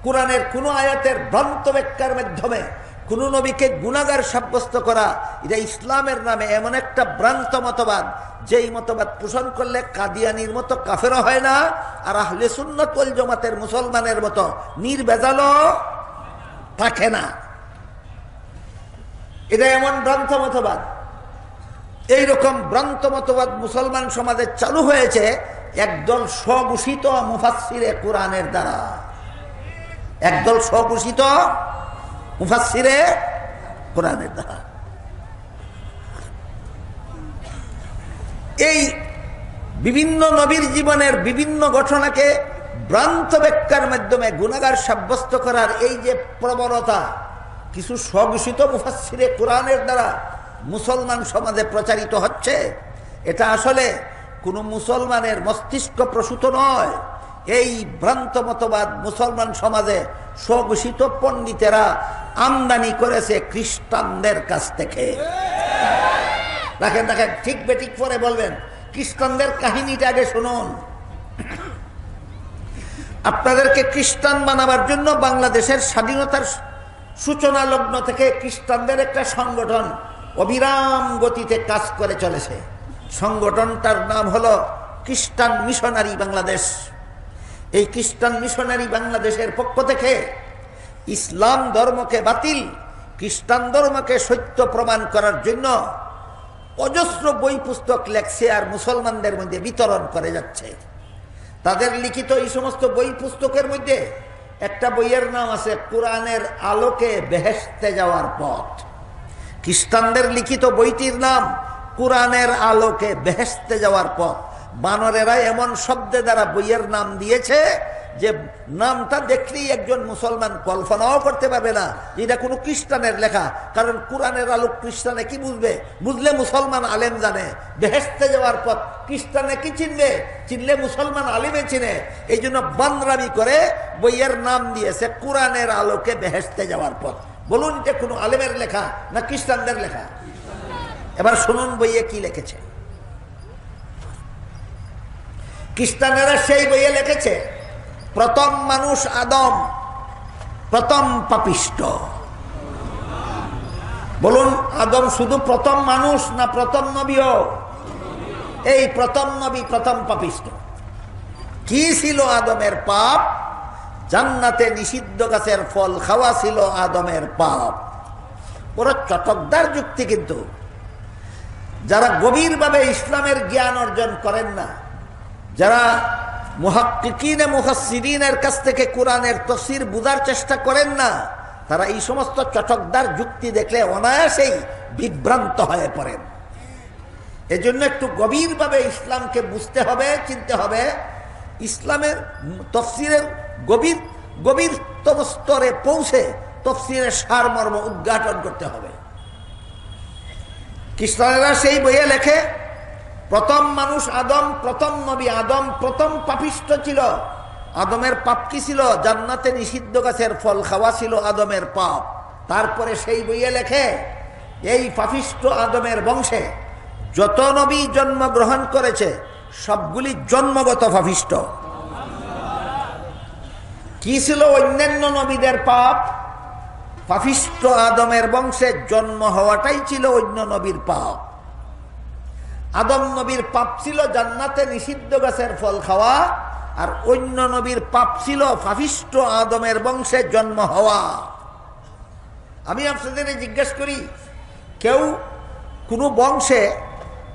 কোরআনের কোন আয়াতের ভ্রান্ত ব্যাখ্যার মাধ্যমে কোন নবীকে গুনাহগার সাব্যস্ত করা, এটা ইসলামের নামে এমন একটা ভ্রান্ত মতবাদ, যেই মতবাদ পোষণ করলে কাদিয়ানীর মতো কাফেরও হয় না, আর আহলে সুন্নাত ওয়াল জামাতের মুসলমানের মতো নির্ভেজালও থাকে না। এটা এমন ভ্রান্ত মতবাদ। এইরকম ভ্রান্ত মতবাদ মুসলমান সমাজে চালু হয়েছে একদল স্বঘোষিত মুফাসসিরে কোরআনের দ্বারা। একদল স্বঘোষিত মুফাসসিরে কোরআনের দ্বারা। এই বিভিন্ন নবীর জীবনের বিভিন্ন ঘটনাকে ভ্রান্ত ব্যাখ্যার মাধ্যমে গুনাহগার সাব্যস্ত করার এই যে প্রবণতা কিছু স্বঘোষিত মুফাসসিরে কোরআনের দ্বারা মুসলমান সমাজে প্রচারিত হচ্ছে, এটা আসলে কোনো মুসলমানের মস্তিষ্ক প্রসূত নয়। এই ভ্রান্ত মতবাদ মুসলমান সমাজে স্বঘোষিত পণ্ডিতেরা আমদানি করেছে খ্রিস্টানদের কাছ থেকে। দেখেন দেখেন, ঠিক বেঠিক পরে বলবেন, খ্রিস্টানদের কাহিনীটা আগে শুনুন। আপনাদেরকে খ্রিস্টান বানাবার জন্য বাংলাদেশের স্বাধীনতার সূচনা লগ্ন থেকে খ্রিস্টানদের একটা সংগঠন অবিরাম গতিতে কাজ করে চলেছে। সংগঠনটার নাম হলো খ্রিস্টান মিশনারি বাংলাদেশ। এই খ্রিস্টান মিশনারি বাংলাদেশের পক্ষ থেকে ইসলাম ধর্মকে বাতিল, খ্রিস্টান ধর্মকে সত্য প্রমাণ করার জন্য অজস্র বই পুস্তক লেখছে আর মুসলমানদের মধ্যে বিতরণ করে যাচ্ছে। তাদের লিখিত এই সমস্ত বই পুস্তকের মধ্যে একটা বইয়ের নাম আছে কোরআনের আলোকে বেহেশতে যাওয়ার পথ। খ্রিস্টানদের লিখিত বইটির নাম কোরআনের আলোকে বেহেশতে যাওয়ার পথ। বানরেরা এমন শব্দে দ্বারা বইয়ের নাম দিয়েছে যে নামটা দেখলেই একজন মুসলমান কল্পনাও করতে পারবে না এটা কোনো খ্রিস্টানের লেখা। কারণ কোরআনের আলোক খ্রিস্টানে কি বুঝবে? বুঝলে মুসলমান আলেম জানে। বেহেশতে যাওয়ার পথ খ্রিস্টানে কি চিনবে? চিনলে মুসলমান আলেমে চিনে। এই জন্য বান্দরামি করে বইয়ের নাম দিয়েছে কোরআনের আলোকে বেহেশতে যাওয়ার পথ। বলুন, এটা কোনো আলেমের লেখা না খ্রিস্টানদের লেখা? এবার শুনুন বইয়ে কি লিখেছে। খ্রিস্টানেরা সেই বইয়ে লিখেছে, প্রথম মানুষ আদম, প্রথম পাপিষ্ট। বলুন, আদম শুধু প্রথম মানুষ না প্রথম নবীও? এই প্রথম নবী, প্রথম পাপিষ্ট। কি ছিল আদমের পাপ? জান্নাতে নিষিদ্ধ গাছের ফল খাওয়া ছিল আদমের পাপ। বড় চটকদার যুক্তি। কিন্তু যারা গভীরভাবে ইসলামের জ্ঞান অর্জন করেন না, যারা মুহাক্কিকিনে মুফাসসিরিনের কাছ থেকে কোরআনের তাফসীর বুঝার চেষ্টা করেন না, তারা এই সমস্ত চটকদার যুক্তি দেখলে অনায়াসেই বিভ্রান্ত হয়ে পড়েন। এজন্য একটু গভীরভাবে ইসলামকে বুঝতে হবে, চিনতে হবে। ইসলামের তাফসীরের গভীরতম স্তরে পৌঁছে তাফসীরের সারমর্ম উদ্ঘাটন করতে হবে। খ্রিস্টানেরা সেই বইয়ে লেখে, প্রথম মানুষ আদম, প্রথম নবী আদম, প্রথম পাপিষ্ট ছিল। আদমের পাপ কি ছিল? জান্নাতে নিষিদ্ধ গাছের ফল খাওয়া ছিল আদমের পাপ। তারপরে সেই বইয়ে লেখে, এই পাপিষ্ট আদমের বংশে যত নবী জন্মগ্রহণ করেছে সবগুলি জন্মগত পাপিষ্ট। কি ছিল অন্যান্য নবীদের পাপ? পাপিষ্ট আদমের বংশে জন্ম হওয়াটাই ছিল অন্য নবীর পাপ। আদম নবীর পাপ ছিল জান্নাতে নিষিদ্ধ গাছের ফল খাওয়া, আর অন্য নবীর পাপ ছিল পাপিষ্ট আদমের বংশে জন্ম হওয়া। আমি আপনাদের জিজ্ঞেস করি, কেউ কোনো বংশে,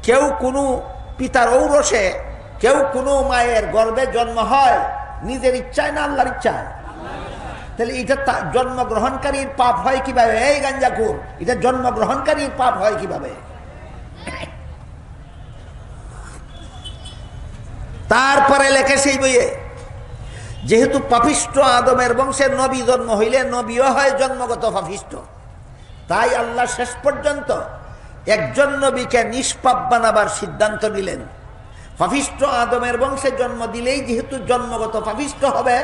কেউ কোনো পিতার ঔরসে, কেউ কোনো মায়ের গর্ভে জন্ম হয় নিজের ইচ্ছায় না আল্লাহর ইচ্ছায়? তাহলে এটা জন্মগ্রহণকারীর পাপ হয় কিভাবে? এই গাঞ্জাকুর, এটা জন্মগ্রহণকারীর পাপ হয় কিভাবে? তারপরে লেখে সেই বইয়ে, যেহেতু পাপিষ্ট আদমের বংশে নবী জন্ম হইলে নবীও হয় জন্মগত পাপিষ্ট, তাই আল্লাহ শেষ পর্যন্ত একজন নবীকে নিষ্পাপ বানাবার সিদ্ধান্ত নিলেন। পাপিষ্ট আদমের বংশে জন্ম দিলেই যেহেতু জন্মগত পাপিষ্ট হবে,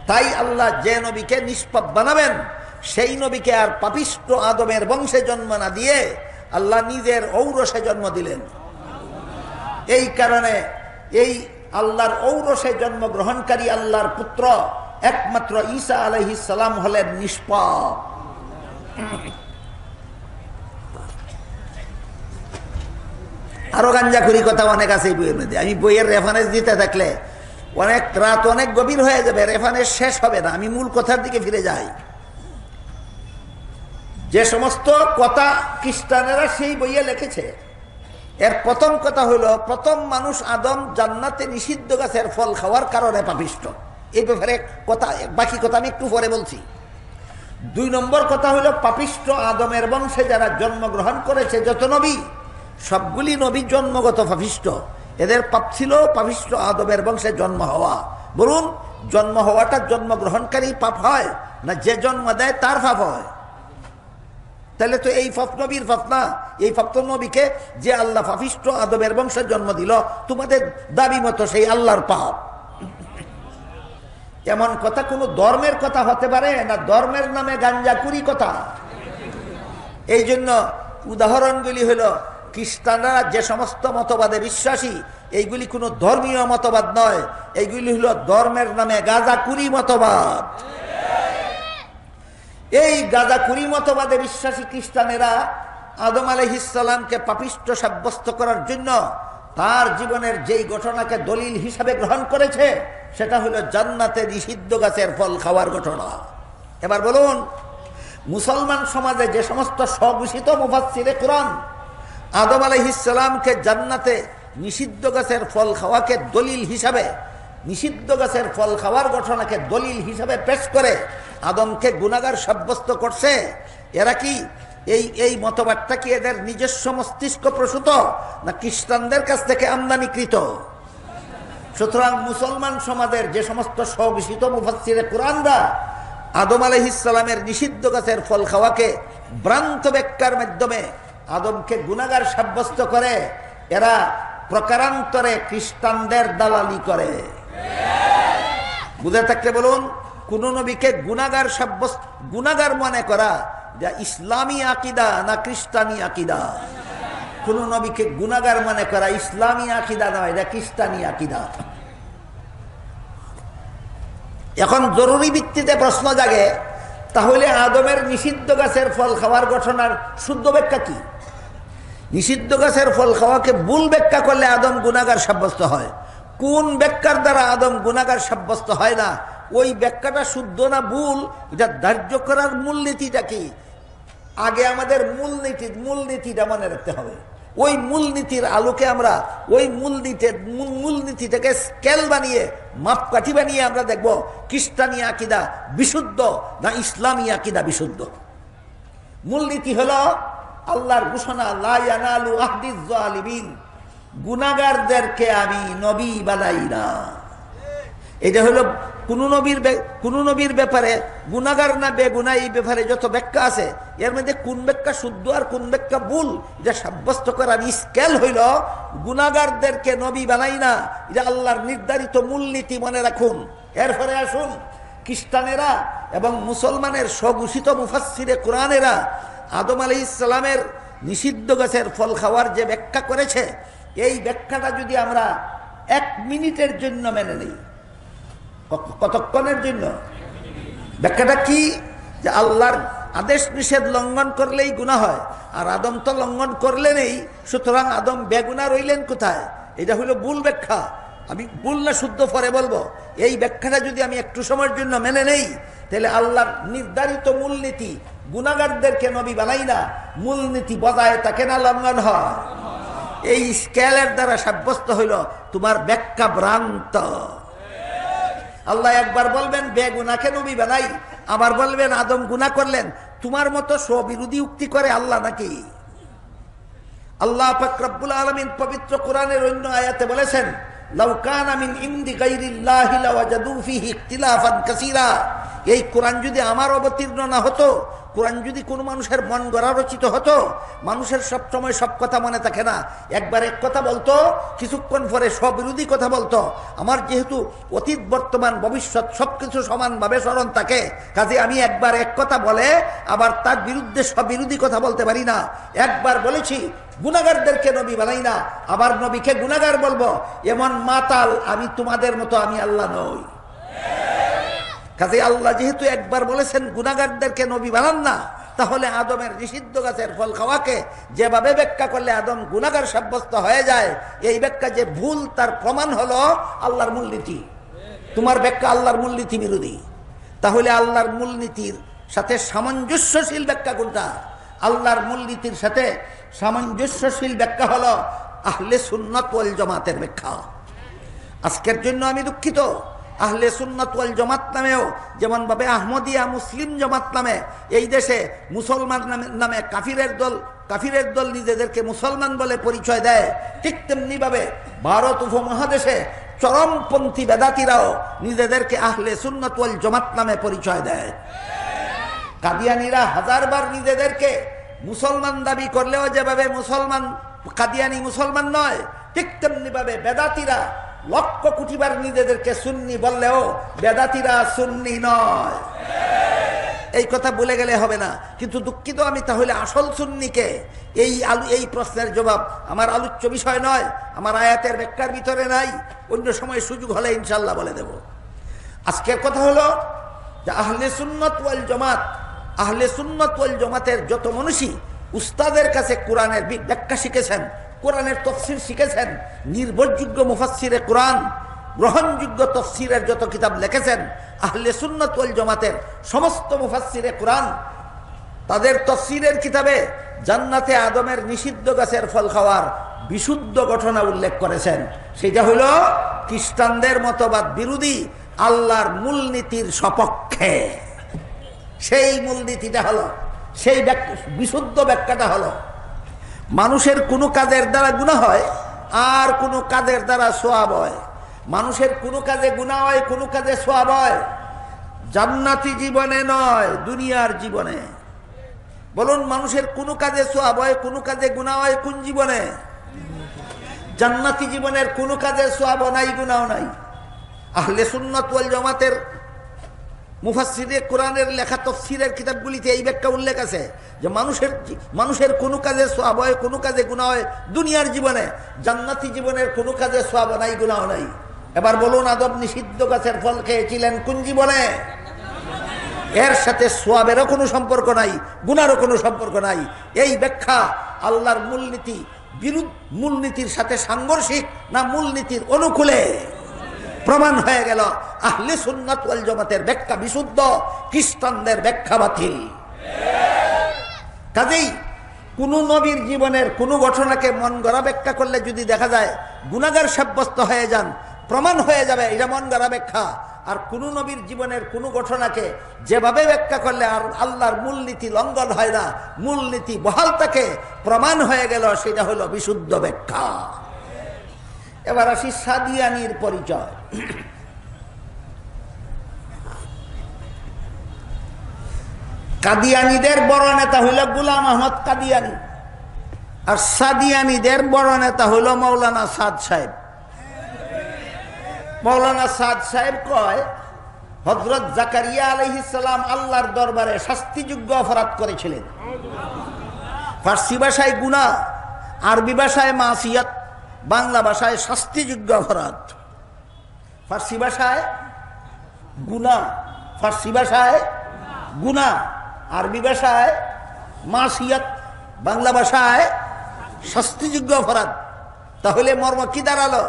তাই আল্লাহ যে নবীকে নিষ্পাপ বানাবেন সেই নবীকে আর পাপিষ্ট আদমের বংশে জন্ম না দিয়ে আল্লাহ নিজের ঔরসে জন্ম দিলেন। এই কারণে এই আল্লাহর ঔরসে জন্মগ্রহণকারী আল্লাহর পুত্র একমাত্র ঈসা আলাইহিস সালাম হলেন নিষ্পাপ। আরো গাঞ্জাখুরি কথা অনেক আছে এই বইয়ের মধ্যে। আমি বইয়ের রেফারেন্স দিতে থাকলে অনেক রাত অনেক গভীর হয়ে যাবে, রেফারেন্স শেষ হবে না। আমি মূল কথার দিকে ফিরে যাই। যে সমস্ত কথা খ্রিস্টানেরা সেই বইয়ে লিখেছে, এর প্রথম কথা হলো, প্রথম মানুষ আদম জান্নাতে নিষিদ্ধ গাছের ফল খাওয়ার কারণে পাপিষ্ট। এই ব্যাপারে কথা, বাকি কথা আমি একটু পরে বলছি। 2 নম্বর কথা হলো, পাপিষ্ট আদমের বংশে যারা জন্মগ্রহণ করেছে যত নবী, সবগুলি নবী জন্মগত পাপিষ্ঠ। এদের পাপ ছিল পাপিষ্ঠ আদমের বংশে জন্ম হওয়া। বলুন, জন্ম হওয়াটা জন্মগ্রহণকারী পাপ হয় না যে জন্ম দেয় তার পাপ হয়? তাহলে তো এই পাপ নবীর পাপ না, এই পাপ তো নবীকে যে আল্লাহ পাপিষ্ঠ আদমের বংশে জন্ম দিল, তোমাদের দাবি মতো সেই আল্লাহর পাপ। এমন কথা কোনো ধর্মের কথা হতে পারে না? ধর্মের নামে গাঞ্জাকুরি কথা। এই জন্য উদাহরণগুলি হলো, খ্রিস্টানরা যে সমস্ত মতবাদে বিশ্বাসী, এইগুলি কোনো ধর্মীয় মতবাদ নয়, এইগুলি হলো ধর্মের নামে গাঁজাকুরি মতবাদ। এই গাঁজাকুরি মতবাদে বিশ্বাসী খ্রিস্টানেরা আদম আলাইহিস সালামকে পাপিষ্ঠ সাব্যস্ত করার জন্য তার জীবনের যেই ঘটনাকে দলিল হিসাবে গ্রহণ করেছে, সেটা হলো জান্নাতে নিষিদ্ধ গাছের ফল খাওয়ার ঘটনা। এবার বলুন, মুসলমান সমাজে যে সমস্ত স্বঘোষিত মুফাসসিরে কুরআন আদম আলাইহিস সালামকে জান্নাতে নিষিদ্ধ গাছের ফল খাওয়াকে দলিল হিসাবে, নিষিদ্ধ গাছের ফল খাওয়ার ঘটনাকে দলিল হিসাবে পেশ করে আদমকে গুনাহগার সাব্যস্ত করছে, এরা কি এই মতবাদটা কি এদের নিজস্ব মস্তিষ্ক প্রসূত না খ্রিস্টানদের কাছ থেকে আমদানিকৃত? সুতরাং মুসলমান সমাজের যে সমস্ত স্বঘোষিত মুফাসসিরে কুরআনরা আদম আলাইহিস সালামের নিষিদ্ধ গাছের ফল খাওয়াকে ভ্রান্ত ব্যাখ্যার মাধ্যমে আদমকে গুনাহগার সাব্যস্ত করে, এরা প্রকারান্তরে খ্রিস্টানদের দালালি করে। বুঝে থাকলে বলুন, কোন নবীকে গুনাহগার সাব্যস্ত, গুনাহগার মনে করা যা ইসলামী আকীদা না খ্রিস্টানি আকীদা? কোন নবীকে গুনাহগার মনে করা ইসলামী আকীদা নয়, এটা খ্রিস্টানি আকীদা। এখন জরুরি ভিত্তিতে প্রশ্ন জাগে, তাহলে আদমের নিষিদ্ধ গাছের ফল খাওয়ার ঘটনার শুদ্ধ ব্যাখ্যা কি? নিষিদ্ধ গাছের ফল খাওয়াকে ভুল ব্যাখ্যা করলে আদম গুনাহগার সাব্যস্ত হয়। কোন ব্যাখ্যার দ্বারা আদম গুনাহগার সাব্যস্ত হয় না? ওই ব্যাখ্যাটা শুদ্ধ না ভুল, এটা ধার্য করার মূলনীতিটা কি? আগে আমাদের মূলনীতিটা মনে রাখতে হবে। ওই মূলনীতির আলোকে আমরা ওই মূলনীতিটাকে স্কেল বানিয়ে, মাপকাঠি বানিয়ে আমরা দেখব খ্রিস্টানি আকীদা বিশুদ্ধ না ইসলামী আকীদা বিশুদ্ধ। মূলনীতি হলো আল্লাহর ঘোষণা, লা ইয়ানালু আহদিজ জালিমিন, গুনাহগারদেরকে আমি নবী বানাই না। এটা হলো কোন নবীর ব্যাপারে গুনাহগার না বেগুনাহ, এই ব্যাপারে যত ব্যাখ্যা আছে, এর মধ্যে কোন ব্যাখ্যা শুদ্ধ আর কোন ব্যাখ্যা ভুল, এটা সাব্যস্ত করার স্কেল হইল গুনাহগারদেরকে নবী বানাই না। এটা আল্লাহর নির্ধারিত মূলনীতি, মনে রাখুন। এরপরে আসুন, খ্রিস্টানেরা এবং মুসলমানের স্বঘোষিত মুফাসসিরে কুরআনেরা আদম আলাইহিস সালামের নিষিদ্ধ গাছের ফল খাওয়ার যে ব্যাখ্যা করেছে, এই ব্যাখ্যাটা যদি আমরা 1 মিনিটের জন্য মেনে নিই, কতক্ষণের জন্য? ব্যাখ্যাটা কি? যে আল্লাহর আদেশ নিষেধ লঙ্ঘন করলেই গুনাহ হয়, আর আদম তো লঙ্ঘন করলেনই, সুতরাং আদম বেগুনাহ রইলেন কোথায়? এটা হলো ভুল ব্যাখ্যা। আমি ভুল না শুদ্ধ পরে বলবো। এই ব্যাখ্যাটা যদি আমি একটু সময়ের জন্য মেনে নেই, তাহলে আল্লাহর নির্ধারিত মূলনীতি গুনাহগারদেরকে নবী বানাই না, মূলনীতি বজায় থাকে না লঙ্ঘন হয়? এই স্কেলের দ্বারা সাব্যস্ত হইল তোমার ব্যাখ্যা ভ্রান্ত। আল্লাহ একবার বলবেন বেগুনাহকে নবী বানাই, আবার বলবেন আদম গুনাহ করলেন। তোমার মতো স্ববিরোধী উক্তি করে আল্লাহ নাকি? আল্লাহ পাক রব্বুল আলামিন পবিত্র কোরআনের অন্য আয়াতে বলেছেন, লাউ কানা মিন ইনদি গায়রিল্লাহি লাওয়াজাদু ফীহি ইখতিলাফান কাসীরা। এই কোরআন যদি আমার অবতীর্ণ না হতো, কোরআন যদি কোনো মানুষের মন গড়া রচিত হতো, মানুষের সবসময় সব কথা মনে থাকে না। একবার এক কথা বলতো, কিছুক্ষণ পরে স্ববিরোধী কথা বলতো। আমার যেহেতু অতীত বর্তমান ভবিষ্যৎ সবকিছু সমানভাবে স্মরণ থাকে, কাজে আমি একবার এক কথা বলে আবার তার বিরুদ্ধে স্ববিরোধী কথা বলতে পারি না। একবার বলেছি গুনাহগারদেরকে নবী বানাই না, আবার নবীকে গুনাহগার বলবো, এমন মাতাল আমি তোমাদের মতো আমি আল্লাহ নই। কাজে আল্লাহ যেহেতু একবার বলেছেন গুনাহগারদেরকে নবী বানান না, তাহলে আদমের নিষিদ্ধ গাছের ফল খাওয়াকে যেভাবে ব্যাখ্যা করলে আদম গুনাহগার সাব্যস্ত হয়ে যায়, এই ব্যাখ্যা যে ভুল তার প্রমাণ হলো আল্লাহর মূলনীতি। তোমার ব্যাখ্যা আল্লাহর মূলনীতি বিরোধী। তাহলে আল্লাহর মূলনীতির সাথে সামঞ্জস্যশীল ব্যাখ্যা কোনটা? আল্লাহর মূলনীতির সাথে সামঞ্জস্যশীল ব্যাখ্যা হলো আহলে সুন্নাত ওয়াল জামাতের ব্যাখ্যা। আজকের জন্য আমি দুঃখিত, আহলে সুন্নাত ওয়াল জামাত নামেও, যেমন ভাবে আহমদিয়া মুসলিম জামাত নামে এই দেশে মুসলমান নামে কাফিরের দল নিজেদেরকে মুসলমান বলে পরিচয় দেয়, ঠিক তেমনি ভাবে ভারত উপমহাদেশে চরমপন্থী বেদাতীরাও নিজেদেরকে আহলে সুন্নাত ওয়াল জামাত নামে পরিচয় দেয়। কাদিয়ানীরা হাজারবার নিজেদেরকে মুসলমান দাবি করলেও যেভাবে কাদিয়ানী মুসলমান নয়, ঠিক তেমনি ভাবে বেদাতীরা লক্ষ কোটিবার নিজেদেরকে সুন্নি বললেও বেদাতীরা সুন্নি নয়। এই কথা বলে গেলে হবে না। কিন্তু দুঃখিত আমি, তাহলে আসল সুন্নিকে? এই প্রশ্নের জবাব আমার আলোচ্য বিষয় নয়, আমার আয়াতের ব্যাখ্যার ভিতরে নাই, অন্য সময় সুযোগ হলে ইনশাল্লাহ বলে দেব। আজকের কথা হলো যে আহলে সুন্নাত ওয়াল জামাতের যত মানুষই উস্তাদের কাছে কোরআনের ব্যাখ্যা শিখেছেন, কোরআনের তফসির শিখেছেন, নির্ভরযোগ্য মুফাসসিরে কোরআন, গ্রহণযোগ্য তফসিরের যত কিতাব লিখেছেন আহলে সুন্নাত ওয়াল জামাতের সমস্ত মুফাসসিরে কোরআন, তাদের তফসিরের কিতাবে জান্নাতে আদমের নিষিদ্ধ গাছের ফল খাওয়ার বিশুদ্ধ ঘটনা উল্লেখ করেছেন। সেটা হইল খ্রিস্টানদের মতবাদ বিরোধী, আল্লাহর মূলনীতির সপক্ষে। সেই মূলনীতিটা হলো, সেই বিশুদ্ধ ব্যাখ্যাটা হলো, মানুষের কোনো কাজের দ্বারা গুনাহ হয় আর কোনো কাজের দ্বারা সওয়াব হয়। মানুষের কোনো কাজে গুনাহ হয়, কোনো কাজে সওয়াব হয়, জান্নাতি জীবনে নয়, দুনিয়ার জীবনে। বলুন, মানুষের কোনো কাজে সওয়াব হয়, কোনো কাজে গুনাহ হয়, কোন জীবনে? জান্নাতি জীবনের কোনো কাজে সওয়াব নাই, গুনাহ নাই। আহলে সুন্নাত ওয়াল জামাতের মুফাসসিরে কোরআনের লেখা তাফসীরের কিতাবগুলিতে এই ব্যাখ্যা উল্লেখ আছে যে মানুষের কোনো কাজে সওয়াব হয়, কোনো কাজে গুনাহ হয় দুনিয়ার জীবনে, জান্নাতি জীবনের কোনো কাজে সওয়াব নাই, গুনাহ নাই। এবার বলুন, আদম নিষিদ্ধ গাছের ফল খেয়েছিলেন কোন জীবনে? এর সাথে সওয়াবেরও কোনো সম্পর্ক নাই, গুনাহরও কোনো সম্পর্ক নাই। এই ব্যাখ্যা আল্লাহর মূলনীতির সাথে সাংঘর্ষিক না মূলনীতির অনুকূলে? প্রমাণ হয়ে গেল আহলে সুন্নাত ওয়াল জামাতের ব্যাখ্যা বিশুদ্ধ, খ্রিস্টানদের ব্যাখ্যা বাতিল। কাজেই কোন নবীর জীবনের কোন ঘটনাকে মন গড়া ব্যাখ্যা করলে যদি দেখা যায় গুনাহগার সাব্যস্ত হয়ে যান, প্রমাণ হয়ে যাবে এটা মন গড়া ব্যাখ্যা। আর কোন নবীর জীবনের কোন ঘটনাকে যেভাবে ব্যাখ্যা করলে আর আল্লাহর মূলনীতি লঙ্ঘন হয় না, মূলনীতি বহাল থাকে, প্রমাণ হয়ে গেল সেটা হলো বিশুদ্ধ ব্যাখ্যা। এবার আসি সাদিয়ানির পরিচয়। কাদিয়ানীদের বড় নেতা হইল গোলাম আহমদ কাদিয়ানী, আর সাদিয়ানীদের বড় নেতা হইল মৌলানা সাদ সাহেব। মৌলানা সাদ সাহেব কয়, হযরত জাকারিয়া আলাইহিস সালাম আল্লাহর দরবারে শাস্তিযোগ্য অপরাধ করেছিলেন। ফার্সি ভাষায় গুনাহ, আরবি ভাষায় মাসিয়াত, বাংলা ভাষায় শাস্তিযোগ্য অপরাধ। ফার্সি ভাষায় গুনাহ, ফার্সি ভাষায় গুনাহ, আরবি ভাষায় মাসিয়াত, বাংলা ভাষায় শাস্তিযোগ্য অপরাধ। তাহলে মর্ম কি দাঁড়ালো?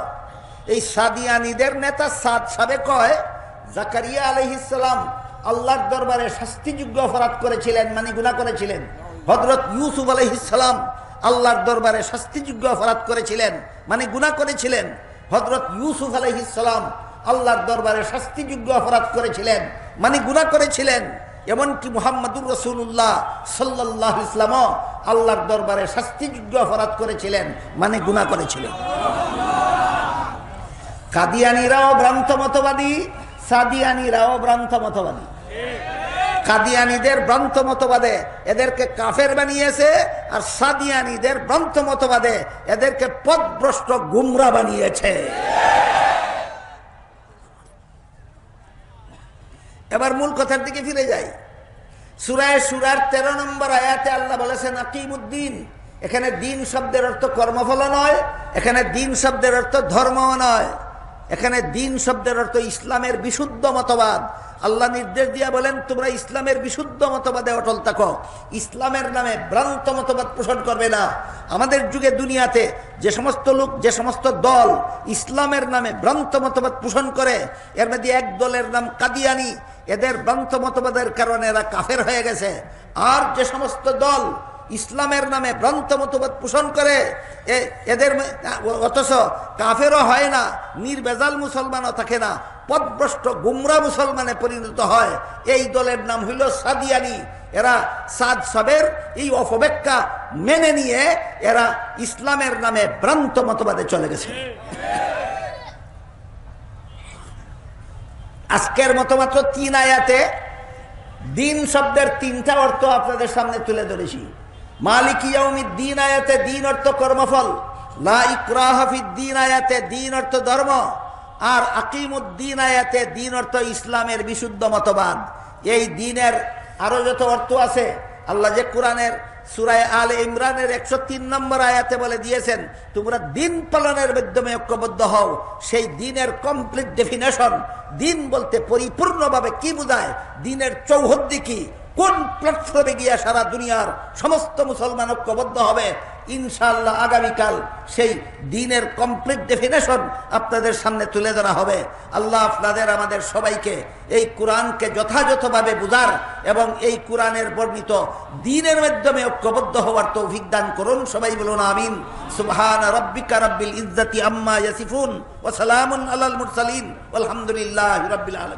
এই সাদিয়ানীদের নেতা সাদ সাহেব কয়, জাকারিয়া আলাইহিস সালাম আল্লাহর দরবারে শাস্তিযোগ্য অপরাধ করেছিলেন, মানে গুনাহ করেছিলেন। হযরত ইউসুফ আলাইহিস সালাম আল্লাহর দরবারে শাস্তিযোগ্য অপরাধ করেছিলেন, মানে গুনাহ করেছিলেন। হযরত ইউসুফ আলাইহিস সালাম আল্লাহর দরবারে শাস্তিযোগ্য অপরাধ করেছিলেন, মানে গুনাহ করেছিলেন। এমনকি মুহাম্মদুর রাসূলুল্লাহ সাল্লাল্লাহু আলাইহি ওয়াসাল্লাম আল্লাহর দরবারে শাস্তিযোগ্য অপরাধ করেছিলেন, মানে গুনাহ করেছিলেন। কাদিয়ানীরাও ভ্রান্ত মতবাদী, সাদিয়ানীরাও ভ্রান্ত মতবাদী। কাদিয়ানীদের ভ্রান্ত মতবাদে এদেরকে কাফের বানিয়েছে, আর সাদিয়ানীদের ভ্রান্ত মতবাদে এদেরকে পথভ্রষ্ট গুমরা বানিয়েছে। এবার মূল কথার দিকে ফিরে যাই। সূরা শুরার 13 নম্বর আয়াতে আল্লাহ বলেছেন আকিমুদ্দিন। এখানে দিন শব্দের অর্থ কর্মফল নয়, এখানে দিন শব্দের অর্থ ধর্ম নয়, এখানে দিন শব্দের অর্থ ইসলামের বিশুদ্ধ মতবাদ। আল্লাহ নির্দেশ দিয়া বলেন, তোমরা ইসলামের বিশুদ্ধ মতবাদে অটল থাকো, ইসলামের নামে ভ্রান্ত মতবাদ পোষণ করবে না। আমাদের যুগে দুনিয়াতে যে সমস্ত লোক, যে সমস্ত দল ইসলামের নামে ভ্রান্ত মতবাদ পোষণ করে, এর মধ্যে এক দলের নাম কাদিয়ানী। এদের ভ্রান্ত মতবাদের কারণে এরা কাফের হয়ে গেছে। আর যে সমস্ত দল ইসলামের নামে ভ্রান্ত মতবাদ পোষণ করে, এদের অথচ কাফেরও হয় না, নির্বেজাল মুসলমানও থাকে না, পথভ্রষ্ট গুমরা মুসলমানে পরিণত হয়। এই দলের নাম হইল সাদিয়ানি। এরা সাদ সাবের এই অপব্যাখ্যা মেনে নিয়ে এরা ইসলামের নামে ভ্রান্ত মতবাদে চলে গেছে। আজকের মতো মাত্র 3 আয়াতে দিন শব্দের 3টা অর্থ আপনাদের সামনে তুলে ধরেছি। মালিকি ইয়াউমিদ্দিন আয়াতে দিন অর্থ কর্মফল, লা ইকরাহা ফিদ্দিন আয়াতে দিন অর্থ ধর্ম, আর আকিমুদ্দিন আয়াতে দিন অর্থ ইসলামের বিশুদ্ধ মতবাদ। এই দিনের আরো যত অর্থ আছে আল্লাহ যে কোরআনের সূরা আলে ইমরানের 103 নম্বর আয়াতে বলে দিয়েছেন, তোমরা দিন পালনের মাধ্যমে ঐক্যবদ্ধ হও। সেই দিনের কমপ্লিট ডেফিনেশন, দিন বলতে পরিপূর্ণভাবে কি বোঝায়, দিনের চৌহদ্দি কি, কোন প্ল্যাটফর্মে গিয়ে সারা দুনিয়ার সমস্ত মুসলমান ঐক্যবদ্ধ হবে, ইনশাআল্লাহ আগামীকাল সেই দিনের কমপ্লিট ডেফিনেশন আপনাদের সামনে তুলে ধরা হবে। আল্লাহ আপনাদের আমাদের সবাইকে এই কোরআনকে যথাযথভাবে বুঝার এবং এই কোরআনের বর্ণিত দিনের মাধ্যমে ঐক্যবদ্ধ হওয়ার তৌফিক দান করুন। সবাই বলুন আমিন। সুবহানা রাব্বিকা রাব্বিল ইজ্জাতি আম্মা ইয়াসিফুন ওয়া সালামুন আলাল মুরসালিন ওয়ালহামদুলিল্লাহি রাব্বিল আলামিন।